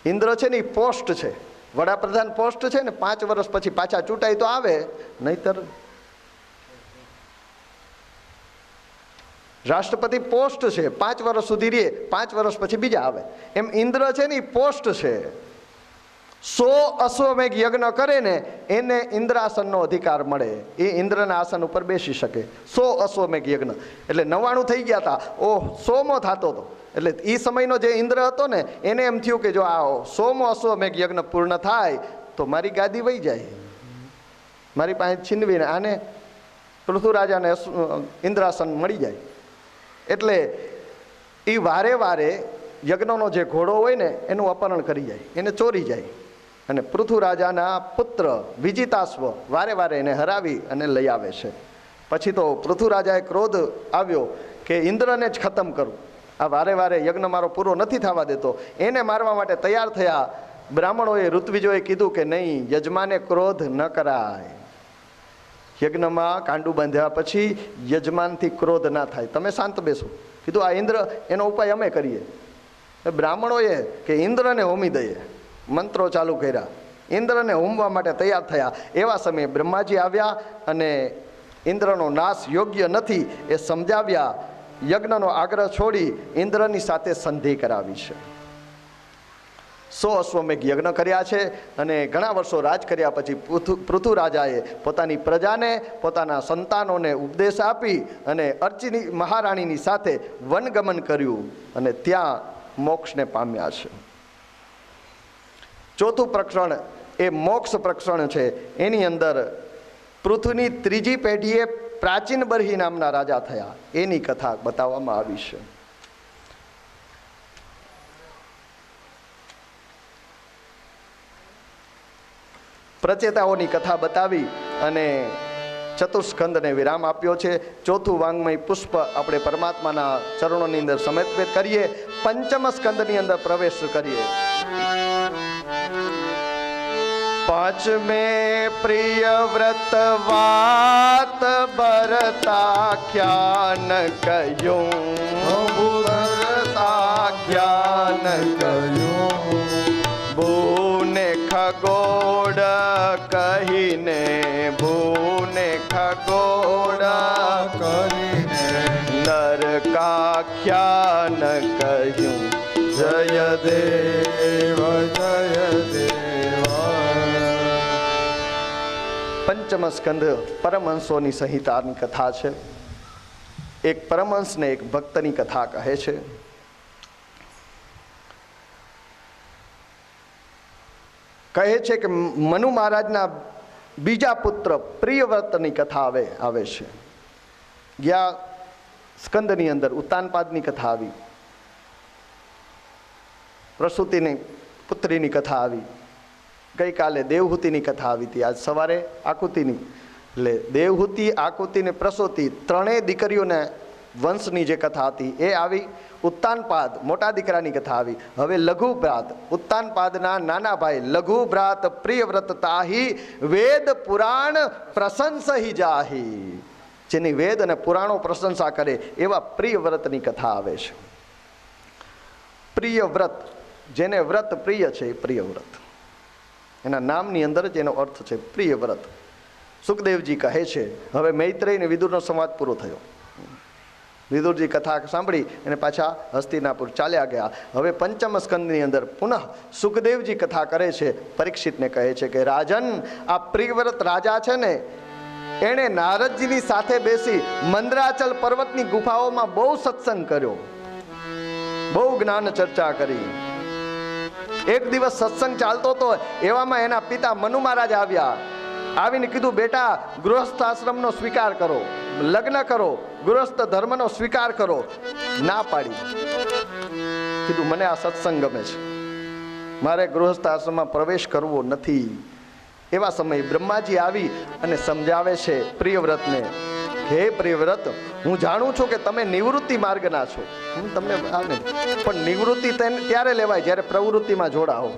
A: ઇન્દ્ર છે ને એ પોસ્ટ છે, વડાપ્રધાન પોસ્ટ છે ને, 5 વર્ષ પછી પાછા ચૂંટાય તો આવે, નહીતર રાષ્ટ્રપતિ પોસ્ટ છે, 5 વર્ષ સુધી રહે, 5 વર્ષ પછી બીજા આવે. એમ ઇન્દ્ર છે ને એ પોસ્ટ છે. 100 અશ્વમેઘ યજ્ઞ કરે ને એને ઇન્દ્રાસનનો અધિકાર મળે, એ ઇન્દ્રના આસન ઉપર બેસી શકે. 100 અશ્વમેઘ યજ્ઞ એટલે 99 થઈ ગયા હતા, ઓહ 100મો થતો હતો. એટલે એ સમયનો જે ઇન્દ્ર હતો ને એને એમ થયું કે જો આ 100મો અશ્વમેઘ યજ્ઞ પૂર્ણ થાય તો મારી ગાદી વહી જાય, મારી પાસે છીનવીને આને પૃથ્વીરાજાને ઇન્દ્રાસન મળી જાય. એટલે એ વારે વારે યજ્ઞનો જે ઘોડો હોય ને એનું અપહરણ કરી જાય, એને ચોરી જાય, અને પૃથ્વીરાજાના પુત્ર વિજિતાશ્વ વારે વારે એને હરાવી અને લઈ આવે છે. પછી તો પૃથ્વીરાજાએ ક્રોધ આવ્યો કે ઇન્દ્રને જ ખતમ કરું, આ વારે વારે યજ્ઞ મારો પૂરો નથી થવા દેતો. એને મારવા માટે તૈયાર થયા. બ્રાહ્મણોએ ઋત્વિજોએ કીધું કે નહીં, યજમાને ક્રોધ ન કરાય. યજ્ઞમાં કાંડું બાંધ્યા પછી યજમાનથી ક્રોધ ના થાય, તમે શાંત બેસો. કીધું આ ઇન્દ્ર, એનો ઉપાય અમે કરીએ. બ્રાહ્મણોએ કે ઇન્દ્રને હોમી દઈએ, મંત્રો ચાલુ કર્યા, ઇન્દ્રને હોમવા માટે તૈયાર થયા. એવા સમયે બ્રહ્માજી આવ્યા અને ઇન્દ્રનો નાશ યોગ્ય નથી એ સમજાવ્યા. યજ્ઞનો આગ્રહ છોડી ઇન્દ્રની સાથે સંધિ કરાવી છે. 100 અશ્વમેઘ યજ્ઞ કર્યા છે અને ઘણા વર્ષો રાજ કર્યા પછી પૃથ્વીરાજાએ પોતાની પ્રજાને, પોતાના સંતાનોને ઉપદેશ આપી અને અર્ચિની મહારાણીની સાથે વનગમન કર્યું અને ત્યાં મોક્ષને પામ્યા છે. ચોથું પ્રકરણ એ મોક્ષ પ્રકરણ છે. એની અંદર પૃથ્વીની 3જી પેઢીએ પ્રાચીન બર્હી નામના રાજા થયા, એની કથા બતાવવામાં આવી છે. પ્રચેતાઓની કથા બતાવી અને ચતુસ્કંદને વિરામ આપ્યો છે. ચોથું વાંગ્મય પુષ્પ આપણે પરમાત્માના ચરણોની અંદર સમર્પિત કરીએ. પંચમ સ્કંદની અંદર પ્રવેશ કરીએ. પાંચમે પ્રિય વ્રત વાત ભરતાખ્યાન કહ્યું, ભરતાખ્યાન કહ્યું. ભૂને ખગોળ કહીને, ભૂને ખગોળ કહીને નરકાખ્યાન કહ્યું. જય દેવ જય દેવ. પંચમ સ્કંદ પરમહંસોની સંહિતાની કથા છે. એક પરમહંસને એક ભક્તની કથા કહે છે. કહે છે કે મનુ મહારાજના બીજા પુત્ર પ્રિયવ્રતની કથા આવે છે. ગયા સ્કંદની અંદર ઉત્તાનપાદની કથા આવી, પ્રસૂતિની પુત્રીની કથા આવી, ગઈકાલે દેવહૂતિની કથા આવી હતી, આજ સવારે આકુતિની. એટલે દેવહૂતિ, આકુતિ ને પ્રસૂતિ ત્રણેય દીકરીઓને વંશની જે કથા હતી એ આવી. ઉત્તાનપાદ મોટા દીકરાની કથા આવી. હવે લઘુભ્રાત, ઉત્તાનપાદના નાના ભાઈ લઘુભ્રાત પ્રિયવ્રત તાહી વેદ પુરાણ પ્રશંસહી જાહી. જેની વેદ અને પુરાણો પ્રશંસા કરે એવા પ્રિયવ્રતની કથા આવે છે. પ્રિયવ્રત, જેને વ્રત પ્રિય છે એ પ્રિયવ્રત. એના નામની અંદર જ એનો અર્થ છે પ્રિયવ્રત. સુખદેવજી કહે છે, હવે મૈત્રેય અને વિદુરનો સંવાદ પૂરો થયો. વિદુરજી કથા સાંભળી અને પાછા હસ્તિનાપુર ચાલ્યા ગયા. હવે પંચમ સ્કંદની અંદર પુનઃ સુખદેવજી કથા કરે છે. પરીક્ષિતને કહે છે કે રાજન, આ પ્રિયવ્રત રાજા છે ને, એણે નારદજીની સાથે બેસી મંદરાચલ પર્વતની ગુફાઓમાં બહુ સત્સંગ કર્યો, બહુ જ્ઞાન ચર્ચા કરી. એક દિવસ સત્સંગ ચાલતો હતો, એવામાં એના પિતા મનુ મહારાજ આવ્યા. આવીને કીધું, બેટા ગૃહસ્થ આશ્રમનો સ્વીકાર કરો, લગ્ન કરો, ગૃહસ્થ ધર્મનો સ્વીકાર કરો. ના પાડી. કીધું મને આ સત્સંગ ગમે છે, મારે ગૃહસ્થ આશ્રમમાં પ્રવેશ કરવો નથી. એવા સમયે બ્રહ્માજી આવી અને સમજાવે છે પ્રિયવ્રતને, હે પ્રિયવ્રત, હું જાણું છું કે તમે નિવૃત્તિ માર્ગના છો, હું તમને પણ નિવૃત્તિ ત્યારે લેવાય જ્યારે પ્રવૃત્તિમાં જોડાઓ.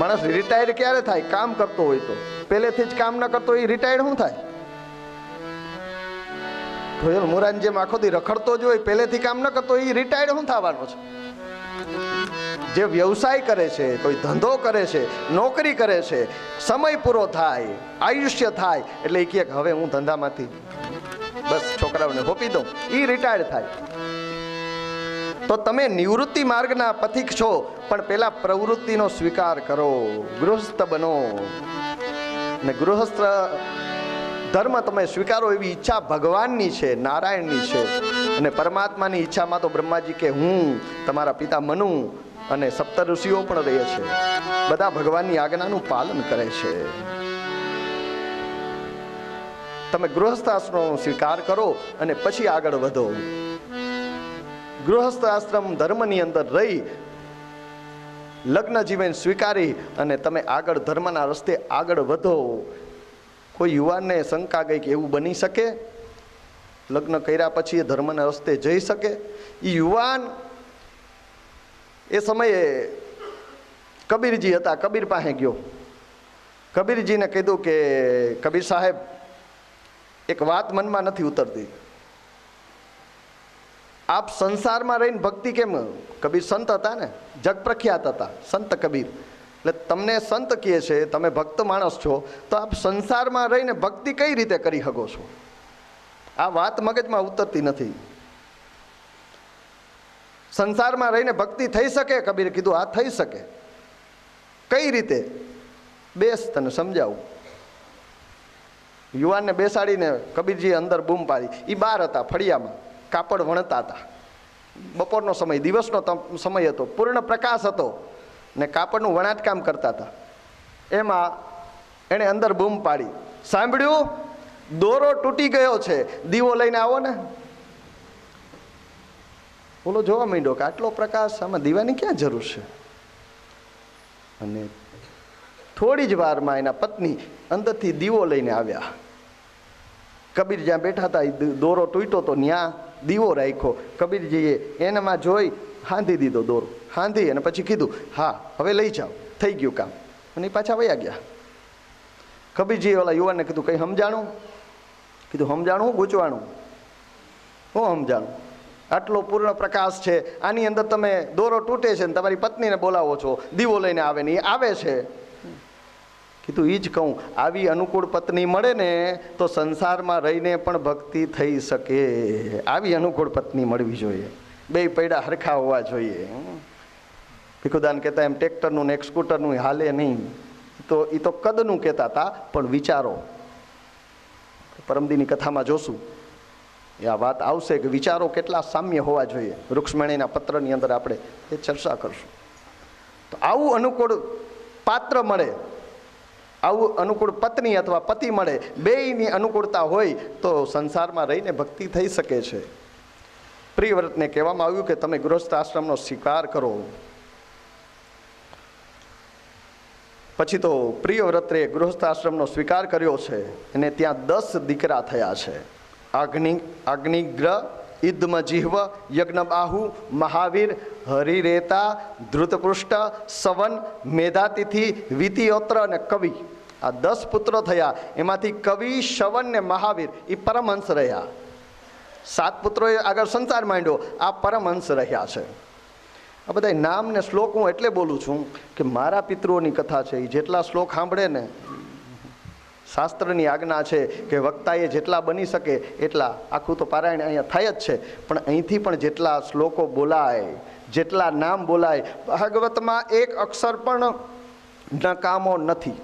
A: માણસ રિટાયર ક્યારે થાય? કામ કરતો હોય તો. પહેલેથી જ કામ ન કરતો એ રિટાયર્ડ શું થાય? ધોયેલ મોરાની જેમ આખો દી રખડતો જ હોય, પહેલેથી કામ ન કરતો, એ રિટાયર્ડ શું થવાનો છે? જે વ્યવસાય કરે છે, કોઈ ધંધો કરે છે, નોકરી કરે છે, સમય પૂરો થાય, આયુષ્ય થાય એટલે એ કહે હવે હું ધંધામાંથી બસ છોકરાઓને સોંપી દઉં, એ રિટાયર્ડ થાય. તો તમે નિવૃત્તિ માર્ગના પથિક છો, પણ પેલા પ્રવૃત્તિનો સ્વીકાર કરો, ગૃહસ્થ બનો. ને ગૃહસ્થ ધર્મ તમે સ્વીકારો એવી ઈચ્છા ભગવાનની છે, નારાયણની છે. અને પરમાત્માની ઈચ્છામાં તો બ્રહ્માજી કે હું તમારા પિતા મનુ અને સપ્ત ઋષિઓ પણ રહે છે, બધા ભગવાનની આજ્ઞાનું પાલન કરે છે. તમે ગૃહસ્થ આશ્રમનો સ્વીકાર કરો અને પછી આગળ વધો. ગૃહસ્થ આશ્રમ ધર્મની અંદર રહી લગ્ન જીવન સ્વીકારી અને તમે આગળ ધર્મના રસ્તે આગળ વધો. કોઈ યુવાનને શંકા ગઈ કે એવું બની શકે? લગ્ન કર્યા પછી એ ધર્મના રસ્તે જઈ શકે? એ યુવાન એ સમયે કબીરજી હતા, કબીર પાસે ગયો. કબીરજીને કીધું કે કબીર સાહેબ, એક વાત મનમાં નથી ઉતરતી, આપ સંસારમાં રહીને ભક્તિ કેમ? કબીર સંત હતા ને, જગ પ્રખ્યાત હતા, સંત કબીર. એટલે તમને સંત કહે છે, તમે ભક્ત માણસ છો, તો આપ સંસારમાં રહીને ભક્તિ કઈ રીતે કરી શકો છો? આ વાત મગજમાં ઉતરતી નથી. સંસારમાં રહીને ભક્તિ થઈ શકે? કબીરે કીધું હા થઈ શકે. કઈ રીતે? બેસ તને સમજાવું. યુવાનને બેસાડીને કબીરજીએ અંદર બૂમ પાડી. એ બહાર હતા ફળિયામાં, કાપડ વણતા હતા. બપોરનો સમય, દિવસનો સમય હતો, પૂર્ણ પ્રકાશ હતો ને કાપડનું વણાટકામ કરતા હતા. એમાં એણે અંદર બૂમ પાડી, સાંભળ્યું? દોરો તૂટી ગયો છે, દીવો લઈને આવો ને. બોલો જોવા માંડ્યો કે આટલો પ્રકાશ, આમાં દીવાની ક્યાં જરૂર છે? અને થોડી જ વારમાં એના પત્ની અંદરથી દીવો લઈને આવ્યા. કબીર જ્યાં બેઠા હતા એ દોરો તૂટ્યો તો ત્યાં દીવો રાખ્યો. કબીરજીએ એનામાં જોઈ હાંધી દીધો દોરો, હાંધી અને પછી કીધું હા હવે લઈ જાઓ, થઈ ગયું કામ. અને એ પાછા વયા ગયા. કબીરજીએ ઓલા યુવાનને કીધું કંઈ સમજાણું? કીધું સમજાણું, હું ગૂંચવાણું, હું સમજાણું? આટલો પૂર્ણ પ્રકાશ છે, આની અંદર તમે દોરો તૂટે છે ને તમારી પત્નીને બોલાવો છો, દીવો લઈને આવે ને એ આવે છે. કીધું એ જ કહું, આવી અનુકૂળ પત્ની મળે ને તો સંસારમાં રહીને પણ ભક્તિ થઈ શકે. આવી અનુકૂળ પત્ની મળવી જોઈએ, બે પૈડા હરખા હોવા જોઈએ. ભીખુદાન કહેતા એમ ટ્રેક્ટરનું ને એક સ્કૂટરનું હાલે નહીં. તો એ તો કદનું કહેતા હતા, પણ વિચારો પરમદીની કથામાં જોશું એ આ વાત આવશે કે વિચારો કેટલા સામ્ય હોવા જોઈએ. રૂક્ષ્મણીના પત્રની અંદર આપણે એ ચર્ચા કરશું. તો આવું અનુકૂળ પાત્ર મળે, આવું અનુકૂળ પત્ની અથવા પતિ મળે, બેયની અનુકૂળતા હોય તો સંસારમાં રહીને ભક્તિ થઈ શકે છે. પ્રિયવ્રતને કહેવામાં આવ્યું કે તમે ગૃહસ્થ આશ્રમનો સ્વીકાર કરો. પછી તો પ્રિયવ્રતે ગૃહસ્થ આશ્રમનો સ્વીકાર કર્યો છે અને ત્યાં 10 દીકરા થયા છે. અગ્નિગ્રહ, ઇદ્મજીહ્વ, યજ્ઞબાહુ, મહાવીર, હરિરેતા, ધૃતપૃષ્ટ, સવન, મેધાતિથિ, વિતિયોત્ર અને કવિ. આ 10 પુત્રો થયા. એમાંથી કવિ, સવન ને મહાવીર એ પરમહંસ રહ્યા. 7 પુત્રોએ આગળ સંસાર માંડ્યો, આ પરમહંસ રહ્યા છે. આ બધા નામ ને શ્લોક હું એટલે બોલું છું કે મારા પિતૃઓની કથા છે, એ જેટલા શ્લોક સાંભળે ને, શાસ્ત્રની આજ્ઞા છે કે વક્તાએ જેટલા બની શકે એટલા, આખું તો પારાયણ અહીંયા થાય જ છે, પણ અહીંથી પણ જેટલા શ્લોકો બોલાય, જેટલા નામ બોલાય, ભાગવતમાં એક અક્ષર પણ નકામો નથી.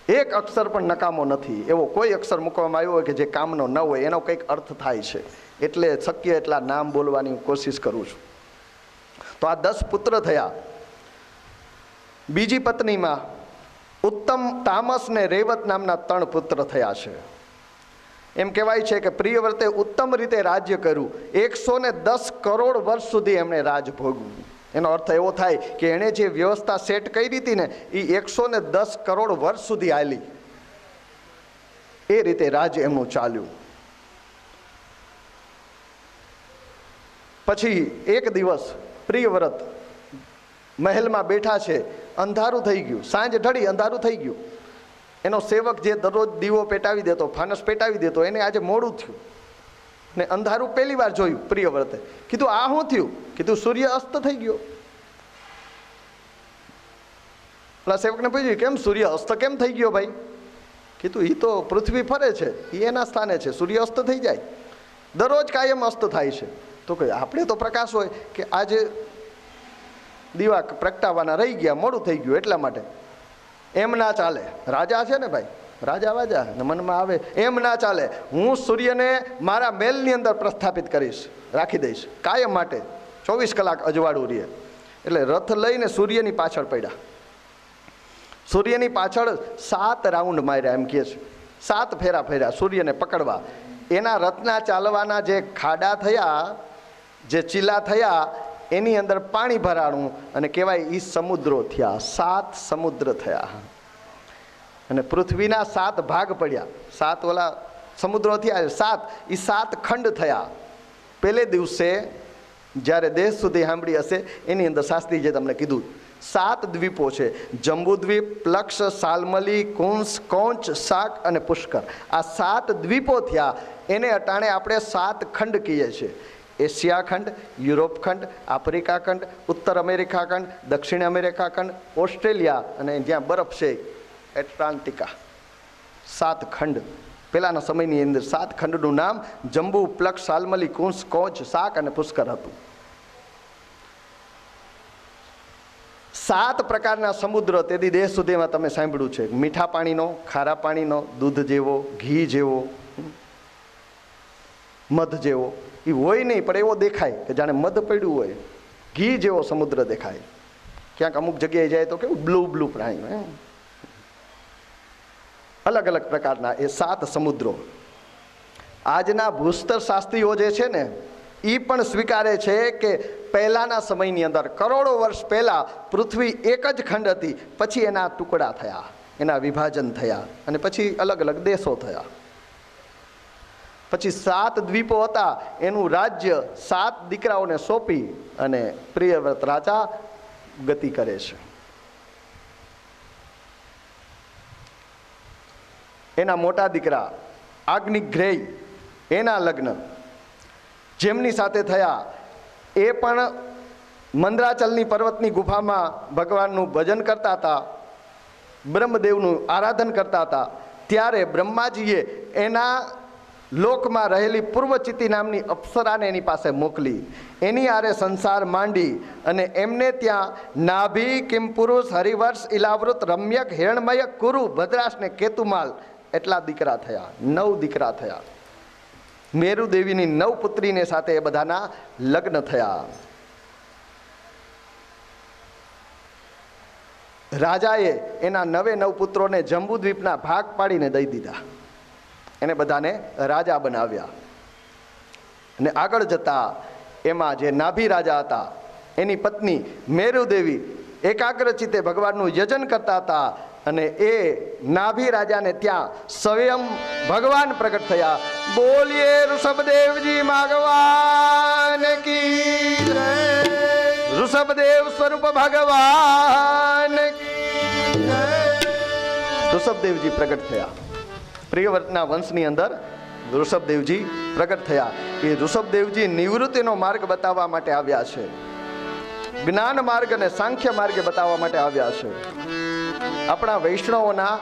A: એક અક્ષર પણ નકામો નથી. એવો કોઈ અક્ષર મૂકવામાં આવ્યો હોય કે જે કામનો ન હોય, એનો કંઈક અર્થ થાય છે. એટલે શક્ય એટલા નામ બોલવાની કોશિશ કરું છું. તો આ 10 પુત્ર થયા. બીજી પત્નીમાં ઉત્તમ, તામસ ને રેવત નામના 3 પુત્ર થયા છે. એમ કહેવાય છે કે પ્રિયવ્રતે ઉત્તમ રીતે રાજ્ય કર્યું. 110 કરોડ વર્ષ સુધી એમણે રાજ ભોગવ્યું. એનો અર્થ એવો થાય કે એણે જે વ્યવસ્થા સેટ કરી હતી ને એ 110 કરોડ વર્ષ સુધી હાલી. એ રીતે રાજ એમનું ચાલ્યું. પછી એક દિવસ પ્રિયવ્રત મહેલમાં બેઠા છે, અંધારું થઈ ગયું, સાંજ ઢળી અંધારું થઈ ગયું. એનો સેવક જે દરરોજ દીવો પેટાવી દેતો, ફાનસ પેટાવી દેતો, એને આજે મોડું થયું. ને અંધારું પહેલી વાર જોયું પ્રિયવ્રતે. કીધું આ શું થયું? કીધું સૂર્ય અસ્ત થઈ ગયો. પેલા સેવકને પૂછ્યું કેમ સૂર્ય અસ્ત કેમ થઈ ગયો ભાઈ? કીધું એ તો પૃથ્વી ફરે છે, એ એના સ્થાને છે, સૂર્ય અસ્ત થઈ જાય, દરરોજ કાયમ અસ્ત થાય છે. તો કે આપણે તો પ્રકાશ હોય કે આજે દીવા પ્રગટાવવાના રહી ગયા, મોડું થઈ ગયું એટલા માટે. એમ ના ચાલે. રાજા છે ને ભાઈ, રાજા વાજા મનમાં આવે એમ ના ચાલે. હું સૂર્યને મારા મહેલની અંદર પ્રસ્થાપિત કરીશ, રાખી દઈશ કાયમ માટે, 24 કલાક અજવાળું રહે. એટલે રથ લઈને સૂર્યની પાછળ પડ્યા. સૂર્યની પાછળ 7 રાઉન્ડ માર્યા એમ કહે છે. 7 ફેરા ફેર્યા સૂર્યને પકડવા. એના રથના ચાલવાના જે ખાડા થયા, જે ચીલા થયા, એની અંદર પાણી ભરાણું અને કહેવાય એ સમુદ્રો થયા. 7 સમુદ્ર થયા અને પૃથ્વીના 7 ભાગ પડ્યા. 7 ઓલા સમુદ્રો થયા, 7 એ 7 ખંડ થયા. પહેલે દિવસે જ્યારે દેશ સુધી સાંભળી હશે એની અંદર શાસ્ત્રીજીએ તમને કીધું 7 દ્વીપો છે. જંબુદ્વીપ, પ્લક્ષ, સાલમલી, કુંસ, કૌંચ, શાક અને પુષ્કર. આ 7 દ્વીપો થયા. એને અટાણે આપણે 7 ખંડ કહીએ છીએ. એશિયા ખંડ, યુરોપ ખંડ, આફ્રિકા ખંડ, ઉત્તર અમેરિકા ખંડ, દક્ષિણ અમેરિકા ખંડ, ઓસ્ટ્રેલિયા અને જ્યાં બરફ છે એટલાન્ટિકા. 7 ખંડ. પહેલાના સમયની અંદર 7 ખંડનું નામ જંબુ, પ્લક્ષ, સાલમલી, કુંસ, કૌંચ, શાક અને પુષ્કર હતું. 7 પ્રકારના સમુદ્ર તેથી દેશ સુધીમાં તમે સાંભળ્યું છે. મીઠા પાણીનો, ખારા પાણીનો, દૂધ જેવો, ઘી જેવો, મધ જેવો. એ હોય નહીં પણ એવો દેખાય કે જાણે મધ પડ્યું હોય. ઘી જેવો સમુદ્ર દેખાય. ક્યાંક અમુક જગ્યાએ જાય તો કેવું બ્લુ બ્લુ પ્રાણી. અલગ અલગ પ્રકારના એ 7 સમુદ્રો. આજના ભૂસ્તર શાસ્ત્રીઓ જે છે ને એ પણ સ્વીકારે છે કે પહેલાના સમયની અંદર કરોડો વર્ષ પહેલા પૃથ્વી એક જ ખંડ હતી, પછી એના ટુકડા થયા, એના વિભાજન થયા અને પછી અલગ અલગ દેશો થયા. પછી 7 દ્વીપો હતા. એનું રાજ્ય 7 દીકરાઓને સોંપી અને પ્રિયવ્રત રાજા ગતિ કરે છે. એના મોટા દીકરા અગ્નિગ્રેય, એના લગ્ન જેમની સાથે થયા એ પણ મંદરાચલની પર્વતની ગુફામાં ભગવાનનું ભજન કરતા હતા, બ્રહ્મદેવનું આરાધન કરતા હતા. ત્યારે બ્રહ્માજીએ એના લોકમાં રહેલી પૂર્વચિત્તી નામની અપ્સરાને એની પાસે મોકલી. એની આરે સંસાર માંડી અને એમને ત્યાં નાભી, કિમપુરુષ, હરિવર્ષ, ઇલાવૃત, રમ્યક, હિરણમય, કુરુ, ભદ્રાશ ને કેતુમાલ એટલા દીકરા થયા. 9 દીકરા થયા. મેરુદેવીની 9 પુત્રીને સાથે એ બધાના લગ્ન થયા. રાજાએ એના 9 પુત્રોને જંબુદ્વીપના ભાગ પાડીને દઈ દીધા. એને બધાને રાજા બનાવ્યા. અને આગળ જતા એમાં જે નાભી રાજા હતા એની પત્ની મેરુદેવી એકાગ્રચિત્તે ભગવાનનું યજન કરતા હતા અને એ નાભી રાજાને ત્યાં સ્વયં ભગવાન પ્રગટ થયા. બોલીએ ઋષભદેવજી ભગવાન કી જય. ઋષભદેવ સ્વરૂપ ભગવાન કી જય. ઋષભદેવજી પ્રગટ થયા. પ્રિયવ્રતના વંશની અંદર ઋષભદેવજી પ્રગટ થયા. એ ઋષભદેવજી નિવૃત્તિનો માર્ગ બતાવવા માટે આવ્યા છે. જ્ઞાન માર્ગ અને સાંખ્ય માર્ગે બતાવવા માટે આવ્યા છે. આપણા વૈષ્ણવોના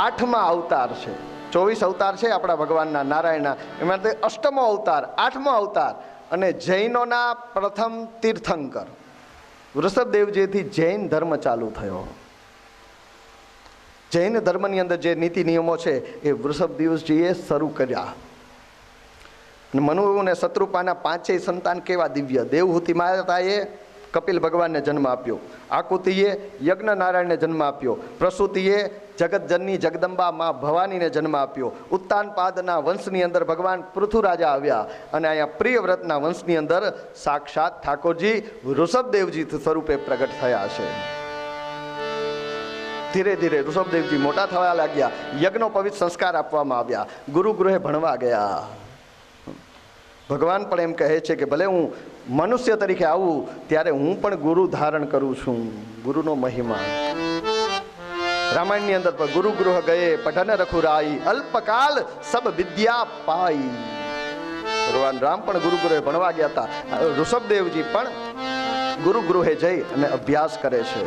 A: 8મા અવતાર છે. 24 અવતાર છે આપણા ભગવાનના નારાયણના, એમાંથી 8મો અવતાર, 8મો અવતાર. અને જૈનોના પ્રથમ તીર્થંકર વૃષભદેવજીથી જૈન ધર્મ ચાલુ થયો. જૈન ધર્મની અંદર જે નીતિ નિયમો છે એ વૃષભદેવજીએ શરૂ કર્યા. અને મનુ અને શત્રુપાના 5 સંતાન કેવા દિવ્ય. દેવહૂતિ માતાએ કપિલ ભગવાનને જન્મ આપ્યો. આકુતિએ યજ્ઞ નારાયણને જન્મ આપ્યો. પ્રસૂતિએ જગતજનની જગદંબા માં ભવાનીને જન્મ આપ્યો. ઉત્તાનપાદના વંશની અંદર ભગવાન પૃથુરાજા આવ્યા અને અહીંયા પ્રિયવ્રતના વંશની અંદર સાક્ષાત ઠાકોરજી ઋષભદેવજી સ્વરૂપે પ્રગટ થયા છે. ધીરે ધીરે ઋષભદેવજી મોટા થવા લાગ્યા. યજ્ઞોપવિત સંસ્કાર આપવામાં આવ્યા. ગુરુગૃહે ભણવા ગયા. ભગવાન પણ એમ કહે છે કે ભલે હું મનુષ્ય તરીકે આવું ત્યારે હું પણ ગુરુ ધારણ કરું છું. ગુરુનો મહિમા રામાયણની અંદર પણ ગુરુ ગૃહ ગયે પઠન રખુરાઈ અલ્પકાલ સબ વિદ્યા પાઈ. ભગવાન રામ પણ ગુરુગૃહે ભણવા ગયા હતા. ઋષભદેવજી પણ ગુરુગૃહે જઈ અને અભ્યાસ કરે છે.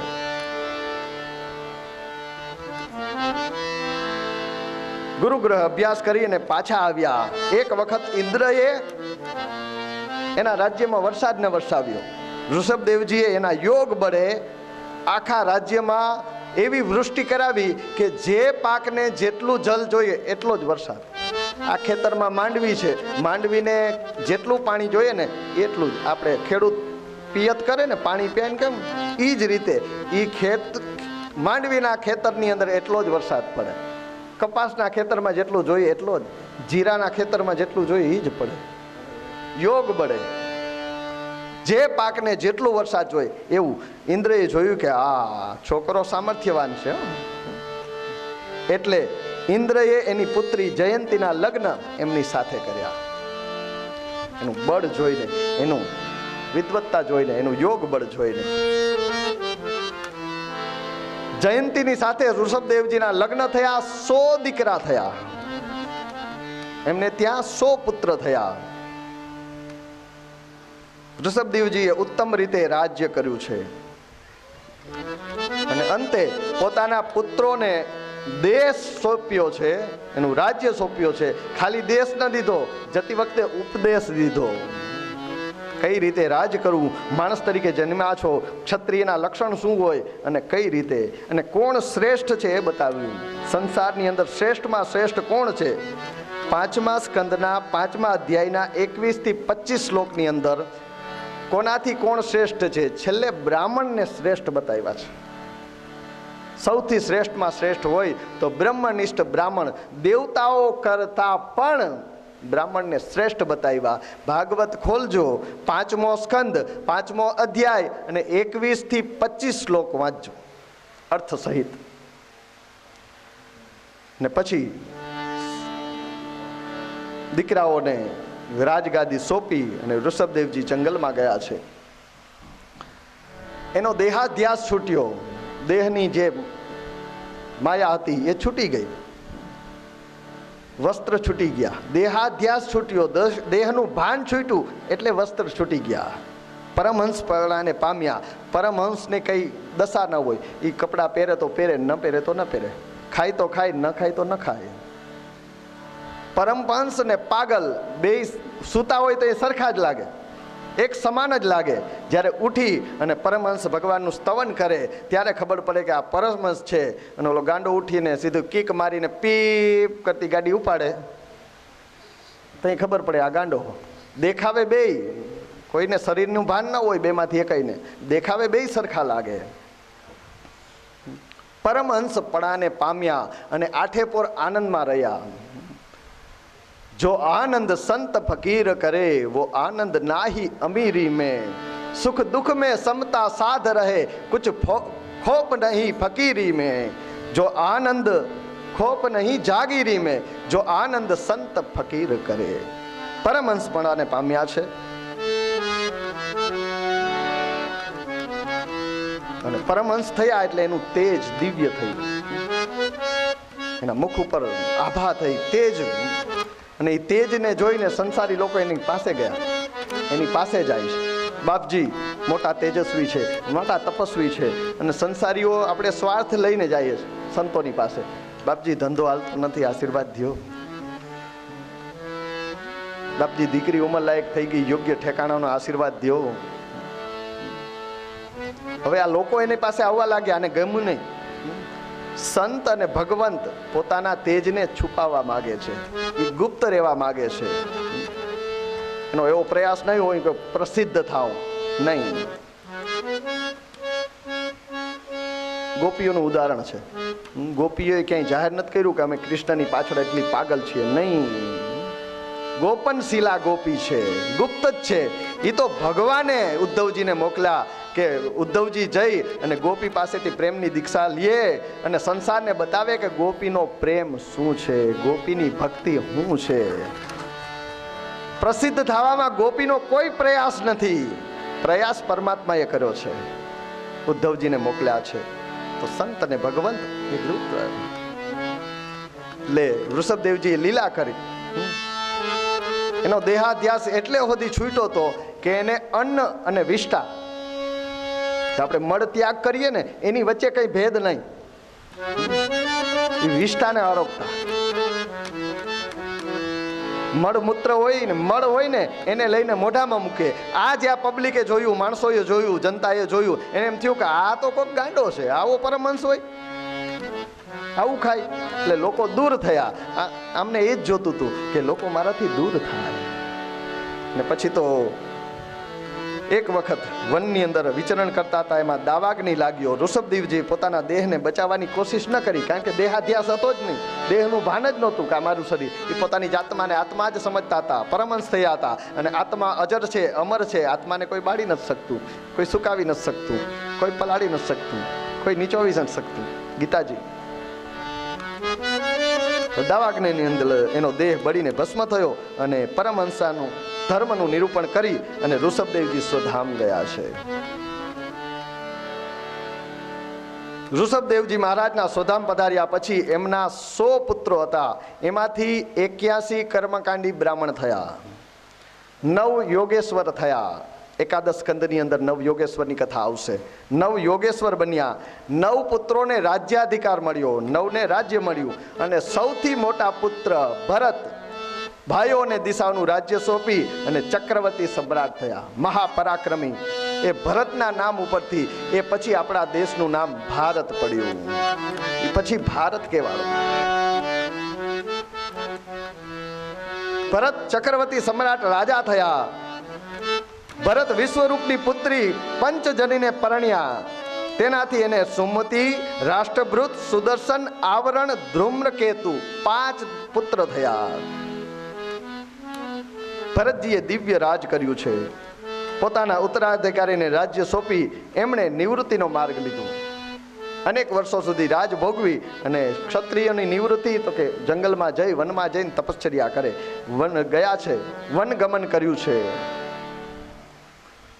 A: ગુરુગૃહ અભ્યાસ કરી અને પાછા આવ્યા. એક વખત ઇન્દ્રએ એના રાજ્યમાં વરસાદ ન વરસાવ્યો. ઋષભદેવજીએ એના યોગ બળે આખા રાજ્યમાં એવી વૃષ્ટિ કરાવી કે જે પાકને જેટલું જલ જોઈએ એટલો જ વરસાદ. આ ખેતરમાં માંડવી છે, માંડવીને જેટલું પાણી જોઈએ ને એટલું જ. આપણે ખેડૂત પિયત કરે ને, પાણી પીએ કેમ, એ જ રીતે માંડવીના ખેતરની અંદર એટલો જ વરસાદ પડે. કપાસના ખેતરમાં જેટલું જોઈએ એટલો જ, જીરાના ખેતરમાં જેટલું જોઈએ એ જ પડે. યોગ બળે જે પાકને જેટલું વરસાદ જોઈએ એવું. ઇન્દ્રએ જોયું કે આ છોકરો સામર્થ્યવાન છે, એટલે ઇન્દ્રએ એની પુત્રી જયંતીના લગ્ન એમની સાથે કર્યા. એનું બળ જોઈને, એનું વિદ્વત્તા જોઈને, એનું યોગ બળ જોઈને જયંતીની સાથે ઋષભદેવજીના લગ્ન થયા. 100 દીકરા થયા. એમને ત્યાં 100 પુત્ર થયા. ઋષભદેવજીએ ઉત્તમ રીતે રાજ્ય કર્યું છે અને અંતે પોતાના પુત્રોને દેશ સોંપ્યો છે, એનું રાજ્ય સોંપ્યો છે. ખાલી દેશ ન દીધો, જતી વખતે ઉપદેશ દીધો. કઈ રીતે રાજ કરવું, માણસ તરીકે જન્મ્યા છો, ક્ષત્રિયના લક્ષણ શું હોય અને કઈ રીતે, અને કોણ શ્રેષ્ઠ છે એ બતાવ્યું. સંસારની અંદર શ્રેષ્ઠમાં શ્રેષ્ઠ કોણ છે? 5મા સ્કંદના 5મા અધ્યાયના 21 થી 25 શ્લોકની અંદર કોનાથી કોણ શ્રેષ્ઠ છે, છેલ્લે બ્રાહ્મણને શ્રેષ્ઠ બતાવ્યા છે. સૌથી શ્રેષ્ઠમાં શ્રેષ્ઠ હોય તો બ્રહ્મનિષ્ઠ બ્રાહ્મણ, દેવતાઓ કરતા પણ બ્રાહ્મણને શ્રેષ્ઠ બતાવ્યા. ભાગવત ખોલજો, 5મો સ્કંદ 5મો અધ્યાય અને 21 થી 25 શ્લોક વાંચજો અર્થ સહિત. ને પછી દીકરાઓને રાજગાદી સોંપી અને ઋષભદેવજી જંગલમાં ગયા છે. એનો દેહાધ્યાસ છૂટ્યો. દેહની જે માયા હતી એ છૂટી ગઈ. વસ્ત્ર છૂટી ગયા, દેહાધ્યાસ છૂટ્યો, દેહનું ભાન છૂટ્યું એટલે વસ્ત્ર છૂટી ગયા. પરમહંસ પરાને પામ્યા. પરમહંસને કઈ દશા ન હોય, એ કપડાં પહેરે તો પહેરે, ન પહેરે તો ન પહેરે, ખાય તો ખાય, ન ખાય તો ન ખાય. પરમહંસ ને પાગલ બે સૂતા હોય તો એ સરખા જ લાગે, એક સમાન જ લાગે. જ્યારે ઉઠી અને પરમહંસ ભગવાનનું સ્તવન કરે ત્યારે ખબર પડે કે આ પરમહંસ છે. અને ઓલો ગાંડો ઉઠીને સીધું કિક મારીને પીપ કરતી ગાડી ઉપાડે તો ખબર પડે આ ગાંડો. દેખાવે બે, કોઈને શરીરનું ભાન ન હોય, બેમાંથી એકઈને દેખાવે બે સરખા લાગે. પરમહંસ પડાને પામ્યા અને આઠે પોર આનંદમાં રહ્યા. जो आनंद संत फकीर करे वो आनंद नाही अमीरी में, सुख दुख में समता साध रहे कुछ खोप नहीं फकीरी में. जो आनंद खोप नहीं जागीरी में, जो आनंद संत फकीर करे. પરમહંસપણાને પામ્યા છે અને પરમહંસ થયા એટલે એનું તેજ દિવ્ય થયું. એના મુખ ઉપર આભા થઈ, તેજ. અને એ તેજને જોઈને સંસારી લોકો એની પાસે ગયા, એની પાસે જાય છે. બાપજી મોટા તેજસ્વી છે, મોટા તપસ્વી છે, અને સંસારીઓ આપણે સ્વાર્થ લઈને જઈએ છીએ સંતોની પાસે. બાપજી ધંધો હાલતો નથી, આશીર્વાદ દ્યો. બાપજી દીકરી ઉંમર લાયક થઈ ગઈ, યોગ્ય ઠેકાણાનો આશીર્વાદ દ્યો. હવે આ લોકો એની પાસે આવવા લાગ્યા અને ગમ્યું નહીં. સંત અને ભગવંત પોતાના તેજને છુપાવવા માંગે છે, એ ગુપ્ત રહેવા માંગે છે. એનો એવો પ્રયાસ નહીં હોય કે પ્રસિદ્ધ થાવ, નહીં. ગોપીઓનું ઉદાહરણ છે. ગોપીઓએ ક્યાંય જાહેર નથી કર્યું કે અમે કૃષ્ણની પાછળ એટલી પાગલ છીએ, નહીં. ગોપનશીલા ગોપી છે, ગુપ્ત જ છે. એ તો ભગવાને ઉદ્ધવજીને મોકલ્યા કે ઉદ્ધવજી જઈ અને ગોપી પાસેથી પ્રેમની દીક્ષા લે અને સંસારને બતાવે કે ગોપીનો પ્રેમ શું છે, ગોપીની ભક્તિ શું છે. પ્રસિદ્ધ થવામાં ગોપીનો કોઈ પ્રયાસ નથી, પ્રયાસ પરમાત્માએ કર્યો છે, ઉદ્ધવજીને મોકલ્યા છે. તો સંત અને ભગવંત એ ગ્રુપ લે. વૃષભદેવજીએ લીલા કરી એનો દેહાધ્યાસ એટલે સુધી છૂટ્યો હતો કે એને અન્ન અને વિષ્ટા, આપણે મળ ત્યાગ કરીએ ને એની વચ્ચે કઈ ભેદ નહીં, વિષ્ટાને આરોગતા. મળમૂત્ર હોય ને એને લઈને મોઢામાં મૂકે. આ જે આ પબ્લિકે જોયું, માણસોએ જોયું, જનતાએ જોયું, એને એમ થયું કે આ તો કોઈક ગાંડો છે, આવો પરમહંસ હોય, આવું ખાય. એટલે લોકો દૂર થયા. આમને એ જ જોતું હતું કે લોકો મારાથી દૂર થાય. ને પછી તો એક વખત વનની અંદર વિચરણ કરતા હતા, એમાં દાવાગ્નિ લાગ્યો. ઋષભદેવજી પોતાના દેહને બચાવવાની કોશિશ ન કરી, કારણ કે દેહાધ્યાસ હતો જ નહીં, દેહનું ભાન જ નહોતું કે આ મારું શરીર. એ પોતાની આત્માને આત્મા જ સમજતા હતા, પરમહંસ થયા હતા. અને આત્મા અજર છે, અમર છે. આત્માને કોઈ બાળી નથી શકતું, કોઈ સુકાવી નથી શકતું, કોઈ પલાળી નથી શકતું, કોઈ નીચોવી નથી શકતું. ગીતાજી દાવાગ્નિની અંદર એનો દેહ બળીને ભસ્મ થયો અને પરમહંસાનું ધર્મનું નિરૂપણ કરી અને ઋષભદેવજી સ્વધામ ગયા છે. ઋષભદેવજી મહારાજના સ્વધામ પધાર્યા પછી એમના 100 પુત્રો હતા. એમાંથી 81 કર્મકાંડી બ્રાહ્મણ થયા, 9 યોગેશ્વર થયા. એકાદશ સ્કંદની અંદર 9 યોગેશ્વરની કથા આવશે. 9 યોગેશ્વર બન્યા. 9 પુત્રોને રાજ્યાધિકાર મળ્યો, 9ને રાજ્ય મળ્યું. અને સૌથી મોટા પુત્ર ભરત ભાઈઓને દિશાનું રાજ્ય સોંપી અને ચક્રવર્તી સમ્રાટ થયા, મહાપરાક્રમી. એ ભરતના નામ ઉપરથી એ પછી આપણા દેશનું નામ ભારત પડ્યું. એ પછી ભારત કહેવાયું. ભરત ચક્રવર્તી સમ્રાટ રાજા થયા. ભરત વિશ્વરૂપની પુત્રી પંચજનીને પરણ્યા. તેનાથી એને સુમતિ, રાષ્ટ્રભૃત, સુદર્શન, આવરણ, ધ્રુમ્રકેતુ 5 પુત્ર થયા. ભરતજીએ દિવ્ય રાજ કર્યું છે. પોતાના ઉત્તરાધિકારીને રાજ્ય સોંપી એમણે નિવૃત્તિનો માર્ગ લીધો. અનેક વર્ષો સુધી રાજ ભોગવી અને ક્ષત્રિયોની નિવૃત્તિ તો કે જંગલમાં જઈ, વનમાં જઈને તપશ્ચર્યા કરે. વન ગયા છે, વન ગમન કર્યું છે.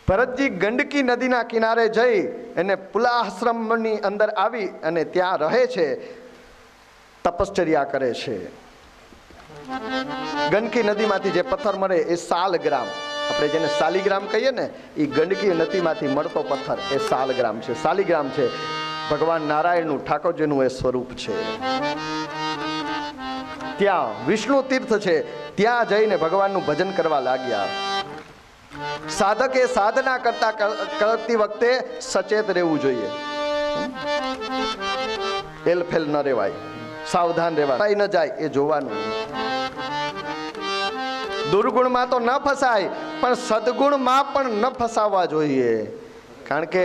A: ભરતજી ગંડકી નદીના કિનારે જઈ અને પુલાશ્રમની અંદર આવી અને ત્યાં રહે છે, તપશ્ચર્યા કરે છે. ગંડકી નદીમાંથી જે પથ્થર મળે એ શાલગ્રામ, આપણે જેને શાલિગ્રામ કહીએ ને, એ ગંડકી નદીમાંથી મળતો પથ્થર એ શાલગ્રામ છે. શાલિગ્રામ છે ભગવાન નારાયણનું, ઠાકોરજીનું એ સ્વરૂપ છે. ત્યાં વિષ્ણુ તીર્થ છે, ત્યાં જઈને ભગવાનનું ભજન કરવા લાગ્યા. સાધકે સાધના કરતી વખતે સચેત રહેવું જોઈએ, એલફેલ ન રહેવાય, સાવધાન રહેવાય, ન જાય એ જોવાનું. દુર્ગુણમાં તો ન ફસાય, પણ સદગુણમાં પણ ન ફસાવવા જોઈએ. કારણ કે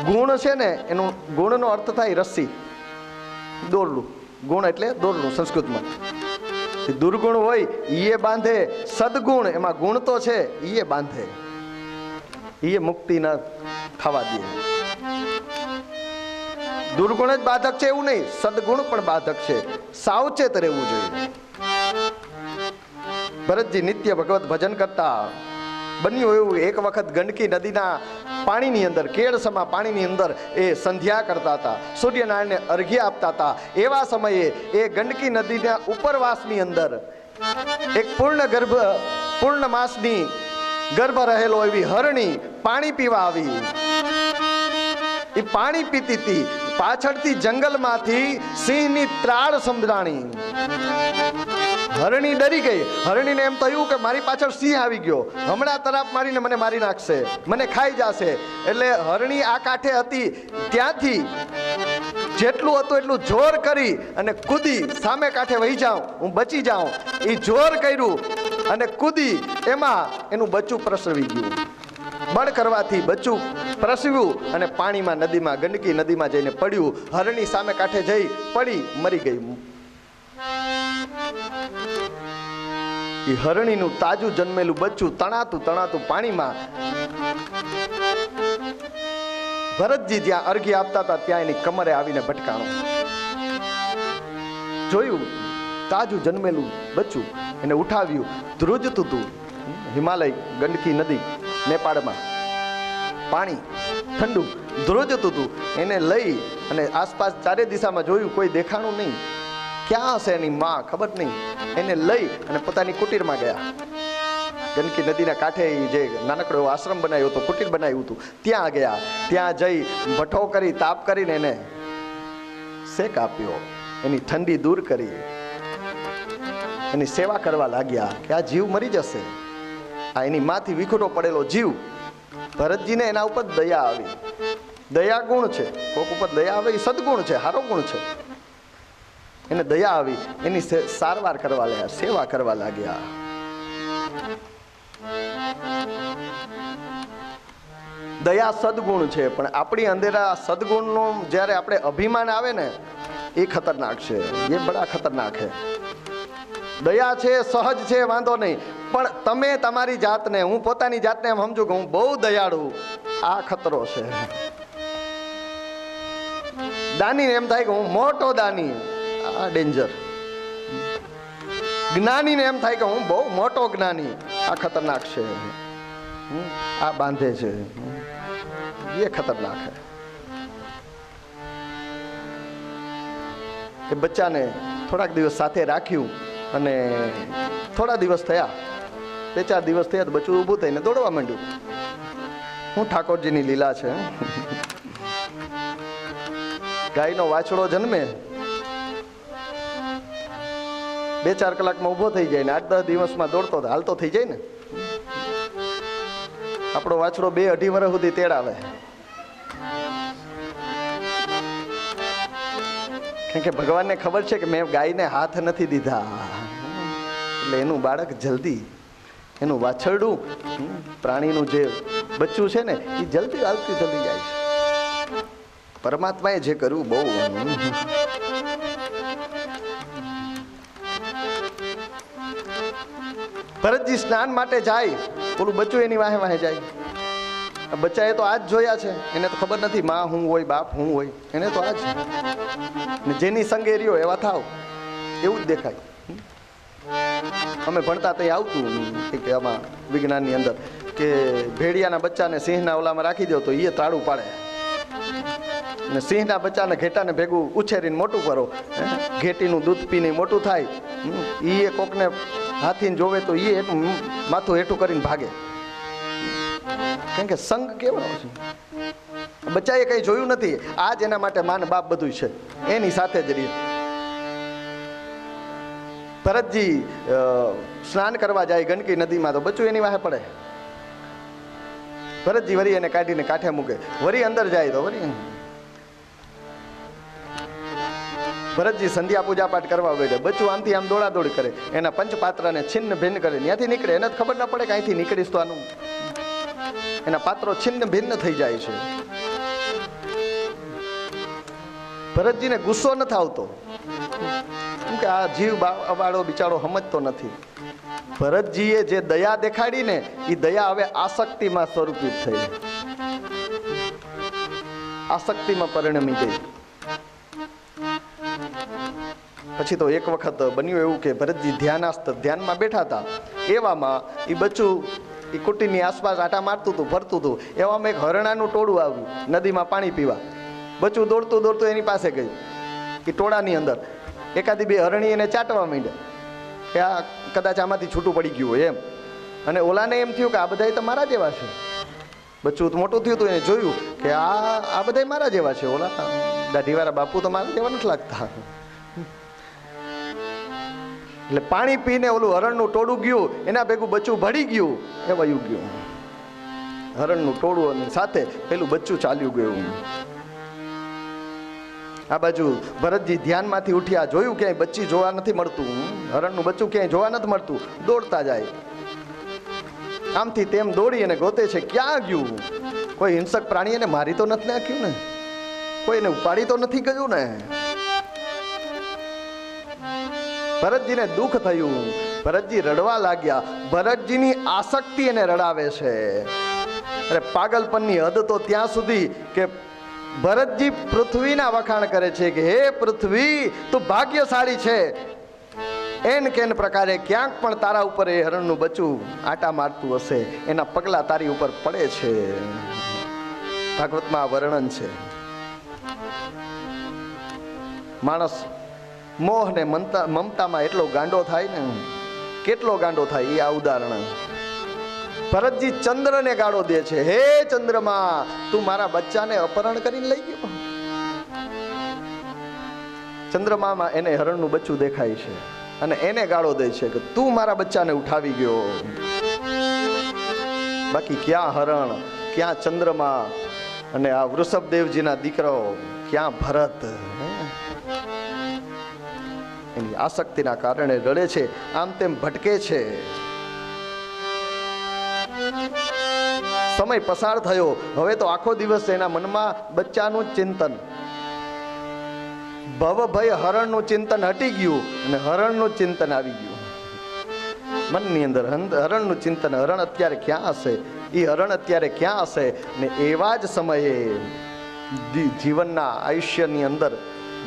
A: ગુણ છે ને, એનું ગુણનો અર્થ થાય રસ્સી, દોરડું. ગુણ એટલે દોરડું સંસ્કૃતમાં. દુર્ગુણ હોય એ બાંધે, સદગુણ એમાં ગુણ તો છે એ બાંધે, એ મુક્તિ ન થવા દે. દુર્ગુણ જ બાધક છે એવું નહીં, સદગુણ પણ બાધક છે. સાવચેત રહેવું જોઈએ. ભરતજી નિત્ય ભગવત ભજન કરતા. બન્યું એવું, એક વખત ગંડકી નદીના પાણીની અંદર, કેળસમા પાણીની અંદર એ સંધ્યા કરતા હતા, સૂર્યનારાયણને અર્ઘ્ય આપતા હતા. એવા સમયે એ ગંડકી નદીના ઉપરવાસની અંદર એક પૂર્ણ માસની ગર્ભ રહેલો એવી હરણી પાણી પીવા આવી. એ પાણી પીતી હતી. પાછળથી જંગલમાંથી સિંહની ત્રાળ સંભળાણી. હરણી ડરી ગઈ. હરણીને એમ થયું કે મારી પાછળ સિંહ આવી ગયો, હમણાં તરાપ મારીને મને મારી નાખશે, મને ખાઈ જશે. એટલે હરણી આ કાંઠે હતી, ત્યાંથી જેટલું હતું એટલું જોર કરી અને કૂદી સામે કાંઠે વહી જાઉં, હું બચી જાઉં. એ જોર કર્યું અને કૂદી, એમાં એનું બચ્ચું પ્રસવી ગયું. બળ કરવાથી બચ્ચું પ્રસવ્યું અને પાણીમાં, નદીમાં, ગંડકી નદીમાં જઈને પડ્યું. હરણી સામે કાંઠે જઈ પડી, મરી ગઈ. એ હરણીનું તાજું જન્મેલું બચ્ચું તણાતું પાણીમાં. ભરતજી જ્યાં અર્ઘ્ય આપતા હતા ત્યાં એની કમરે આવીને ભટકાણો. જોયું તાજું જન્મેલું બચ્ચું, એને ઉઠાવ્યું. ધ્રુજતું હતું. હિમાલય, ગંડકી નદી, નેપાળમાં પાણી ઠંડુ, ધ્રુજતું હતું. એને લઈ અને આસપાસ ચારે દિશામાં જોયું, કોઈ દેખાણું નહીં. ક્યાં હશે એની માં ખબર નહીં. એને લઈ અને પોતાની કુટીરમાં ગયા. ગંડકી નદીના કાંઠે જે નાનકડો એવો આશ્રમ બનાવ્યો હતો, કુટીર બનાવ્યું હતું, ત્યાં ગયા. ત્યાં જઈ ભઠ્ઠો કરી, તાપ કરીને એને શેક આપ્યો, એની ઠંડી દૂર કરી, એની સેવા કરવા લાગ્યા કે આ જીવ મરી જશે. આ એની માંથી વિખૂટો પડેલો જીવ. ભરતજીને એના ઉપર દયા આવી. દયા ગુણ છે, કોક ઉપર દયા આવે એ સદગુણ છે, સારો ગુણ છે. એને દયા આવી, એની સારવાર કરવા લાગ્યા, સેવા કરવા લાગ્યા. દયા સદગુણ છે, પણ આપણી અંદર આ સદગુણનું જ્યારે આપણે અભિમાન આવે ને એ ખતરનાક છે, એ બડા ખતરનાક છે. દયા છે, સહજ છે, વાંધો નહીં, પણ તમે તમારી જાતને, હું પોતાની જાતને એમ સમજુ કે હું બહુ દયાળુ, આ ખતરો છે. દાની એમ થાય કે હું મોટો દાની, આ ડેન્જર. જ્ઞાની ને એમ થાય કે હું બહુ મોટો જ્ઞાની, આ ખતરનાક છે. આ બાંધે છે, એ ખતરનાક છે. એ બચ્ચાને થોડાક દિવસ સાથે રાખ્યું અને થોડા દિવસ થયા, 2-4 દિવસ થયા તો બચ્ચું ઊભું થઈને દોડવા માંડ્યું. હું ઠાકોરજીની લીલા છે. ગાયનો વાછડો જન્મે, 2-4 કલાકમાં ઊભો થઈ જાય ને 8-10 દિવસમાં દોડતો હાલતો થઈ જાય ને. આપણો વાછડો 2-2.5 વર્ષ સુધી તેડાવે, કેમ કે ભગવાનને ખબર છે કે મેં ગાયને હાથ નથી દીધા, એટલે એનું બાળક જલ્દી, એનું વાછરડું, પ્રાણીનું જે બચ્ચું છે ને એ જલ્દી હાલતી જલ્દી જાય છે. પરમાત્માએ જે કર્યું બહુ. ભરતજી સ્નાન માટે જાય, ઓલું બચ્ચું એની વાહે વાહે જાય. બચ્ચાએ તો આજ જોયા છે, એને તો ખબર નથી માં હું હોય, બાપ હું હોય, એને તો આજ. જેની સંગે રહ્યો એવા થાવ, એવું જ દેખાય. અમે ભણતા ત્યાં આવતું કે આમાં વિજ્ઞાનની અંદર કે ભેડિયાના બચ્ચાને સિંહના ઓલામાં રાખી દો તો એ તાળું પાડે, અને સિંહના બચ્ચાને ઘેટાને ભેગું ઉછેરીને મોટું કરો, ઘેટીનું દૂધ પીને મોટું થાય, એ કોકને હાથીને જોવે તો એ એનું માથું હેઠું કરીને ભાગે. કેમ કે સંગ કેવો છે. બચ્ચાએ કઈ જોયું નથી, આજ એના માટે માન બાપ બધું છે, એની સાથે જ રહે. ભરતજી સ્નાન કરવા જાય ગંડકી નદીમાં તો બચ્ચું એની વાહે પડે. ભરતજી વરી એને કાઢીને કાંઠે મૂકે, વરી અંદર જાય તો વરી ભરતજી સંધ્યા પૂજા પાઠ કરવા બેઠે. બચ્ચું આમથી આમ દોડાદોડી કરે, એના પંચપાત્રને છિન્ન ભિન્ન કરે, ત્યાંથી નીકળે, એને જ ખબર ના પડે કે અહીંથી નીકળીશ તો આનું એના પાત્રો છિન્ન ભિન્ન થઈ જાય છે. ભરતજીને ગુસ્સો નથી આવતો, કેમ કે આ જીવ વાળો બિચારો સમજતો નથી. ભરતજીએ જે દયા દેખાડી ને એ દયા હવે આસક્તિમાં સ્વરૂપિત થઈ, આસક્તિમાં પરિણમી ગઈ. પછી તો એક વખત બન્યું એવું કે ભરતજી ધ્યાનમાં બેઠા હતા, એવામાં એ બચ્ચું એ કુટીની આસપાસ આટા મારતું હતું, ફરતું હતું. એવામાં એક હરણાનું ટોળું આવ્યું નદીમાં પાણી પીવા. બચ્ચું દોડતું દોડતું એની પાસે ગયું. એ ટોળાની અંદર એકાદી 2 હરણી એને ચાટવા માંડ્યા કે આ કદાચ આમાંથી છૂટું પડી ગયું હોય એમ. અને ઓલાને એમ થયું કે આ બધા તો મારા જેવા છે. બચ્ચું મોટું થયું હતું, એને જોયું કે આ બધા મારા જેવા છે, ઓલા દાઢીવાળા બાપુ તો મારા જેવા નથી લાગતા. એટલે પાણી પીને ઓલું હરણનું ટોળું ગયું, એના ભેગું બચ્ચું ભળી ગયું, એ વયું ગયું. હરણનું ટોળું અને સાથે પેલું બચ્ચું ચાલ્યું ગયું. આ બાજુ ભરતજી ધ્યાનમાંથી ઉઠ્યા, જોયું ક્યાંય બચ્ચી જોવા નથી મળતું, હરણનું બચ્ચું ક્યાંય જોવા નથી મળતું. દોડતા જાય, આમથી તેમ દોડી અને ગોતે છે, ક્યાં ગયું? કોઈ હિંસક પ્રાણી એને મારી તો નથી નાખ્યું ને, કોઈ એને ઉપાડી તો નથી ગયું ને. ભરતજીને દુઃખ થયું, ભરતજી રડવા લાગ્યા. ભરતજીની આસક્તિ એને રડાવે છે. અરે પાગલપનની હદ તો ત્યાં સુધી કે ભરતજી પૃથ્વીના વખાણ કરે છે કે હે પૃથ્વી તું ભાગ્યશાળી છે. એન કેન પ્રકારે ક્યાંક પણ તારા ઉપર એ હરણનું બચ્ચું આટા મારતું હશે, એના પગલા તારી ઉપર પડે છે. ભાગવતમાં વર્ણન છે. માણસ મોહ ને મમતામાં એટલો ગાંડો થાય ને, કેટલો ગાંડો થાય એ આ ઉદાહરણ. ભરતજી ચંદ્રને ગાળો દે છે, હે ચંદ્રમા, તું મારા બચ્ચાને અપહરણ કરીને લઈ ગયો. ચંદ્રમામાં એને હરણનું બચ્ચું દેખાય છે અને એને ગાળો દે છે કે તું મારા બચ્ચાને ઉઠાવી ગયો. બાકી ક્યાં હરણ, ક્યાં ચંદ્રમા અને આ વૃષભદેવજીના દીકરાઓ, ક્યાં ભરત? એની આસક્તિના કારણે રડે છે, આમ તેમ ભટકે છે. સમય પસાર થયો. હવે તો આખો દિવસ એના મનમાં બચ્ચાનું જ ચિંતન. ભવભય હરણનું ચિંતન હટી ગયું અને હરણનું ચિંતન આવી ગયું મનની અંદર. હરણનું ચિંતન, હરણ અત્યારે ક્યાં હશે, એ હરણ અત્યારે ક્યાં હશે? ને એવા જ સમયે જીવનના આયુષ્યની અંદર,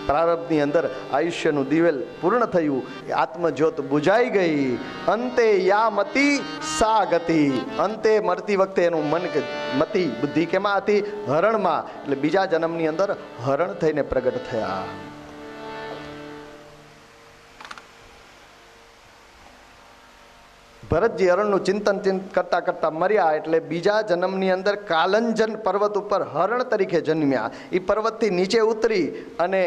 A: પ્રારબ્ધની અંદર આયુષ્યનું દિવેલ પૂર્ણ થયું, આત્મજ્યોત બુજાઈ ગઈ. અંતે યા મતિ સા ગતિ. અંતે મરતી વખતે એનું મન, મતિ બુદ્ધિ કેમાં હતી? હરણમાં. એટલે બીજા જન્મની અંદર હરણ થઈને પ્રગટ થયા. ભરતજી હરણનું ચિંતન કરતા કરતા મર્યા. એટલે બીજા જન્મની અંદર કાલંજન પર્વત ઉપર હરણ તરીકે જન્મ્યા. એ પર્વતથી નીચે ઉતરી અને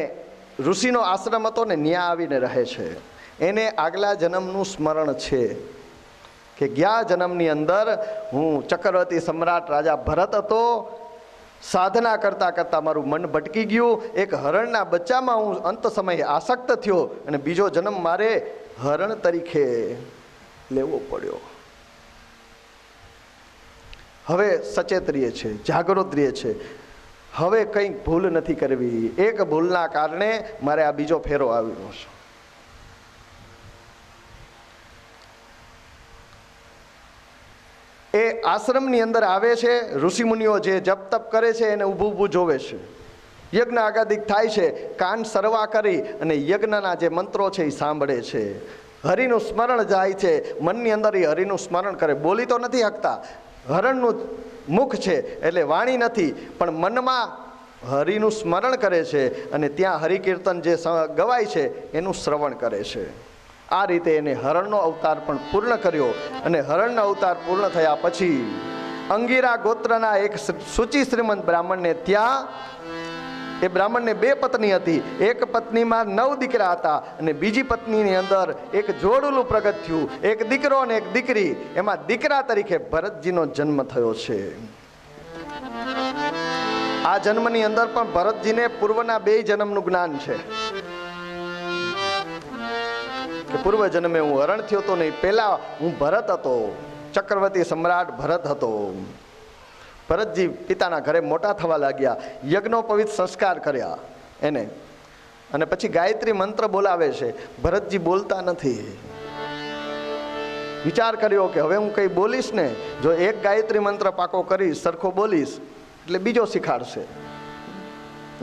A: ઋષિનો આશ્રમ હતો ને, ન્યા આવીને રહે છે. એને આગલા જન્મનું સ્મરણ છે કે ગયા જન્મની અંદર હું ચક્રવર્તી સમ્રાટ રાજા ભરત હતો. સાધના કરતા કરતા મારું મન ભટકી ગયું. એક હરણના બચ્ચામાં હું અંત સમયે આસક્ત થયો અને બીજો જન્મ મારે હરણ તરીકે લેવો પડ્યો. હવે સચેત રહીએ છે, જાગૃત રહીએ છે. હવે કંઈક ભૂલ નથી કરવી. એક ભૂલના કારણે મારે આ બીજો ફેરો આવ્યો છે. એ આશ્રમની અંદર આવે છે. ઋષિમુનિઓ જે જપ તપ કરે છે એને ઊભું ઊભું જોવે છે. યજ્ઞ આગાદિક થાય છે. કાન સરવા કરી અને યજ્ઞના જે મંત્રો છે એ સાંભળે છે. હરિનું સ્મરણ જાય છે. મનની અંદર એ હરિનું સ્મરણ કરે. બોલી તો નથી શકતા, હરણનું મુખ છે એટલે વાણી નથી, પણ મનમાં હરિનું સ્મરણ કરે છે અને ત્યાં હરિકીર્તન જે ગવાય છે એનું શ્રવણ કરે છે. આ રીતે એને હરણનો અવતાર પણ પૂર્ણ કર્યો. અને હરણનો અવતાર પૂર્ણ થયા પછી અંગીરા ગોત્રના એક સૂચિ શ્રીમંત બ્રાહ્મણને, ત્યાં એ બ્રાહ્મણને 2 પત્ની હતી. એક પત્નીમાં 9 દીકરા હતા અને બીજી પત્નીની અંદર એક જોડુલું પ્રગટ થયું, એક દીકરો અને એક દીકરી. એમાં દીકરા તરીકે ભરતજીનો જન્મ થયો છે. આ જન્મની અંદર પણ ભરતજીને પૂર્વના 2 જન્મનું જ્ઞાન છે કે પૂર્વ જન્મે હું હરણ થયો હતો નહીં, પહેલા હું ભરત હતો, ચક્રવર્તી સમ્રાટ ભરત હતો. ભરતજી પિતાના ઘરે મોટા થવા લાગ્યા. યજ્ઞોપવિત સંસ્કાર કર્યા એને, અને પછી ગાયત્રી મંત્ર બોલાવે છે. ભરતજી બોલતા નથી. વિચાર કર્યો કે હવે હું કંઈ બોલીશ ને, જો એક ગાયત્રી મંત્ર પાકો કરીશ, સરખો બોલીશ એટલે બીજો શીખાડશે.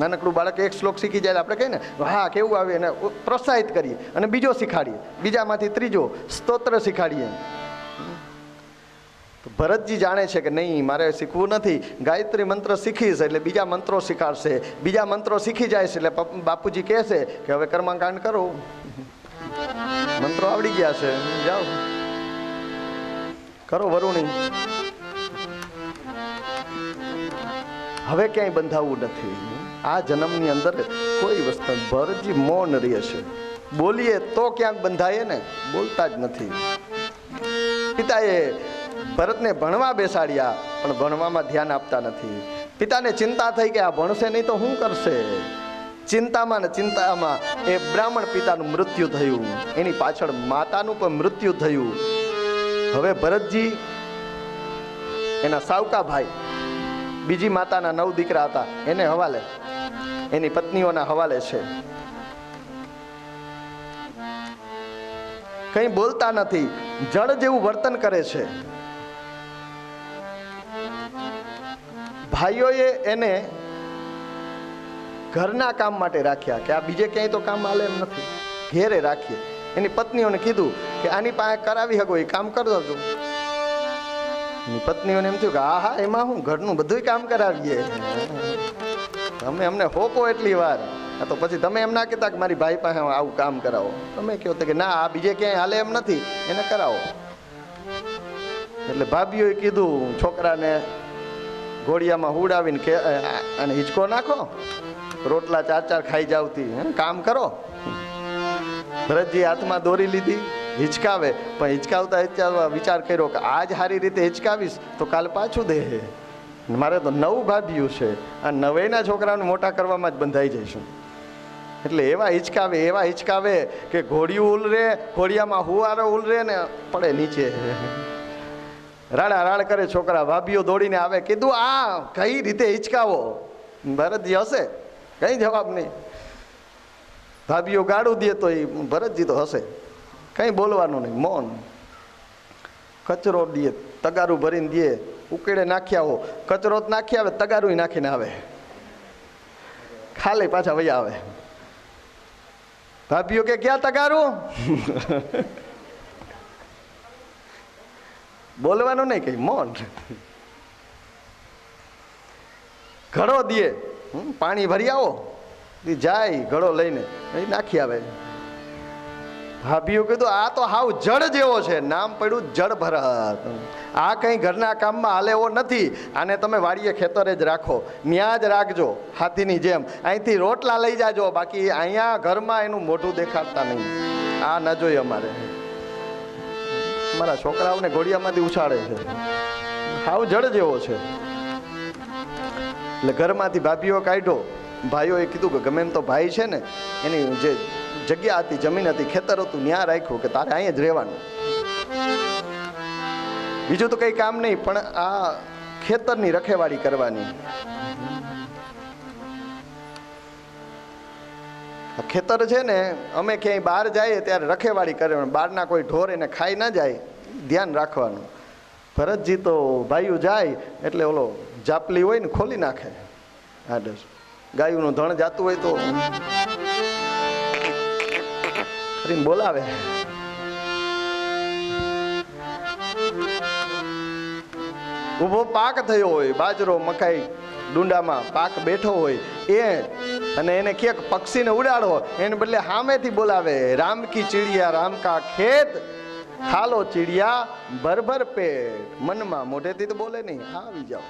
A: નાનકડું બાળક એક શ્લોક શીખી જાય આપણે કહીએ ને, હા કેવું આવે, એને પ્રોત્સાહિત કરીએ અને બીજો શીખાડીએ, બીજામાંથી ત્રીજો સ્તોત્ર શીખાડીએ. ભરતજી જાણે છે કે નહીં, મારે શીખવું નથી, ગાયત્રી મંત્ર શીખીશ એટલે બીજા મંત્રો શીખાડશે. બીજા મંત્રો શીખી જાય છે એટલે બાપુજી કહેશે કે હવે કર્મકાંડ કરો, મંત્રો આવડી ગયા છે, જાઓ કરો વરુણી. હવે ક્યાંય બંધાવવું નથી. આ જન્મની અંદર કોઈ વસ્તુ, ભરતજી મૌન રહે છે. બોલીએ તો ક્યાંક બંધાય ને, બોલતા જ નથી. પિતાએ ભરતને ભણવા બેસાડ્યા પણ ભણવામાં ધ્યાન આપતા નથી. પિતાને ચિંતા થઈ કે આ ભણશે નહીં તો શું કરશે. ચિંતામાં ને ચિંતામાં એ બ્રાહ્મણ પિતાનું મૃત્યુ થયું. એની પાછળ માતાનું પણ મૃત્યુ થયું. હવે ભરતજી એના સાવકા ભાઈ, બીજી માતાના 9 દીકરા હતા, એને હવાલે, એની પત્નીઓના હવાલે છે. કંઈ બોલતા નથી, જળ જેવું વર્તન કરે છે. ભાઈઓએ એને ઘરના કામ માટે રાખ્યા કે આ બીજે ક્યાંય તો કામ હાલે એમ નથી, ઘેરે રાખીએ. એની પત્નીઓને કીધું કે આની પાસે કરાવી શકો, એ કામ કરજો. એની પત્નીઓને એમ થયું કે હા હા એમાં હું ઘરનું બધું કામ કરાવીએ, તમે અમને હોપો એટલી વાર. તો પછી તમે એમ ના કહેતા કે મારી ભાઈ પાસે આવું કામ કરાવો. તમે કહો કે ના આ બીજે ક્યાંય હાલે એમ નથી, એને કરાવો. એટલે ભાભીઓએ કીધું છોકરાને ઘોડિયામાં હુડાવીને કે અને હિંચકો નાખો, રોટલા 4 ખાઈ જાવતી, કામ કરો. ભરતજી હાથમાં દોરી લીધી, હિંચકાવે, પણ હિંચકાવતા વિચાર કર્યો કે આજ સારી રીતે હિંચકાવીશ તો કાલ પાછું દે. મારે તો 9 ભાભીઓ છે, આ 9ના છોકરાઓને મોટા કરવામાં જ બંધાઈ જઈશું. એટલે એવા હિંચકાવે કે ઘોડિયું ઉલરે, ઘોડિયામાં હુવારો ઉલરે ને પડે નીચે. રાડા કરે છોકરા. ભાભીઓ દોડીને આવે, કીધું આ કઈ રીતે હિંચકાવો? ભરતજી હશે, કઈ જવાબ નહીં. ભાભીઓ ગાડું દે તો એ ભરતજી તો હશે, કઈ બોલવાનું નહીં, મૌન. કચરો દે, તગારું ભરીને દે, ઉકેડે નાખી આવો, કચરો નાખી આવે, તગારું નાખીને આવે, ખાલી પાછા વયા આવે. ભાભીઓ કે ક્યાં તગારું? બોલવાનું નહીં, કઈ મૌન. ઘડો દે, પાણી ભરી આવો, જાય ઘડો લઈને નાખી આવે. ભાભીઓ કીધું આ તો હાવ જડ જેવો છે, નામ પડ્યું જડ ભરત. આ કઈ ઘરના કામમાં હાલે એવો નથી. આને તમે વાડીએ ખેતરે જ રાખો, ન્યા જ રાખજો હાથીની જેમ. અહીંથી રોટલા લઈ જાજો, બાકી અહીંયા ઘરમાં એનું મોઢું દેખાડતા નહીં. આ ન જોઈએ અમારે. મારા છોકરાઓને ઘોડિયામાંથી ઉછાળે છે, હાવ જડ જેવો છે. એટલે ઘરમાંથી ભાભીઓ કાઢ્યો. ભાઈઓએ કીધું કે ગમે એમ તો ભાઈ છે ને, એની જે જગ્યા હતી, જમીન હતી, ખેતર હતું, ત્યાં રાખ્યું કે તારે અહીંયા જ રહેવાનું, બીજું તો કઈ કામ નહીં, પણ આ ખેતરની રખેવાળી કરવાની. ખેતર છે ને, અમે ક્યાંય બહાર જઈએ ત્યારે રખેવાળી કરવાની, બહારના કોઈ ઢોર એને ખાઈ ના જાય, ધ્યાન રાખવાનું. ભરતજી તો ભાઈઓ જાય એટલે ઓલો જાપલી હોય ને ખોલી નાખે. ગાયુંનું ધણ જાતું હોય તો બોલાવે. ઉભો પાક થયો હોય, બાજરો, મકાઈ, ડુંડામાં પાક બેઠો હોય અને એને ક્યાંક પક્ષીને ઉડાડો, એને બદલે સામેથી બોલાવે, રામ કી ચીડિયા રામ કા ખેત, ખાલો ચીડિયા ભર ભર પેટ. મનમાં, મોઢેથી તો બોલે નહીં, આવી જાઓ.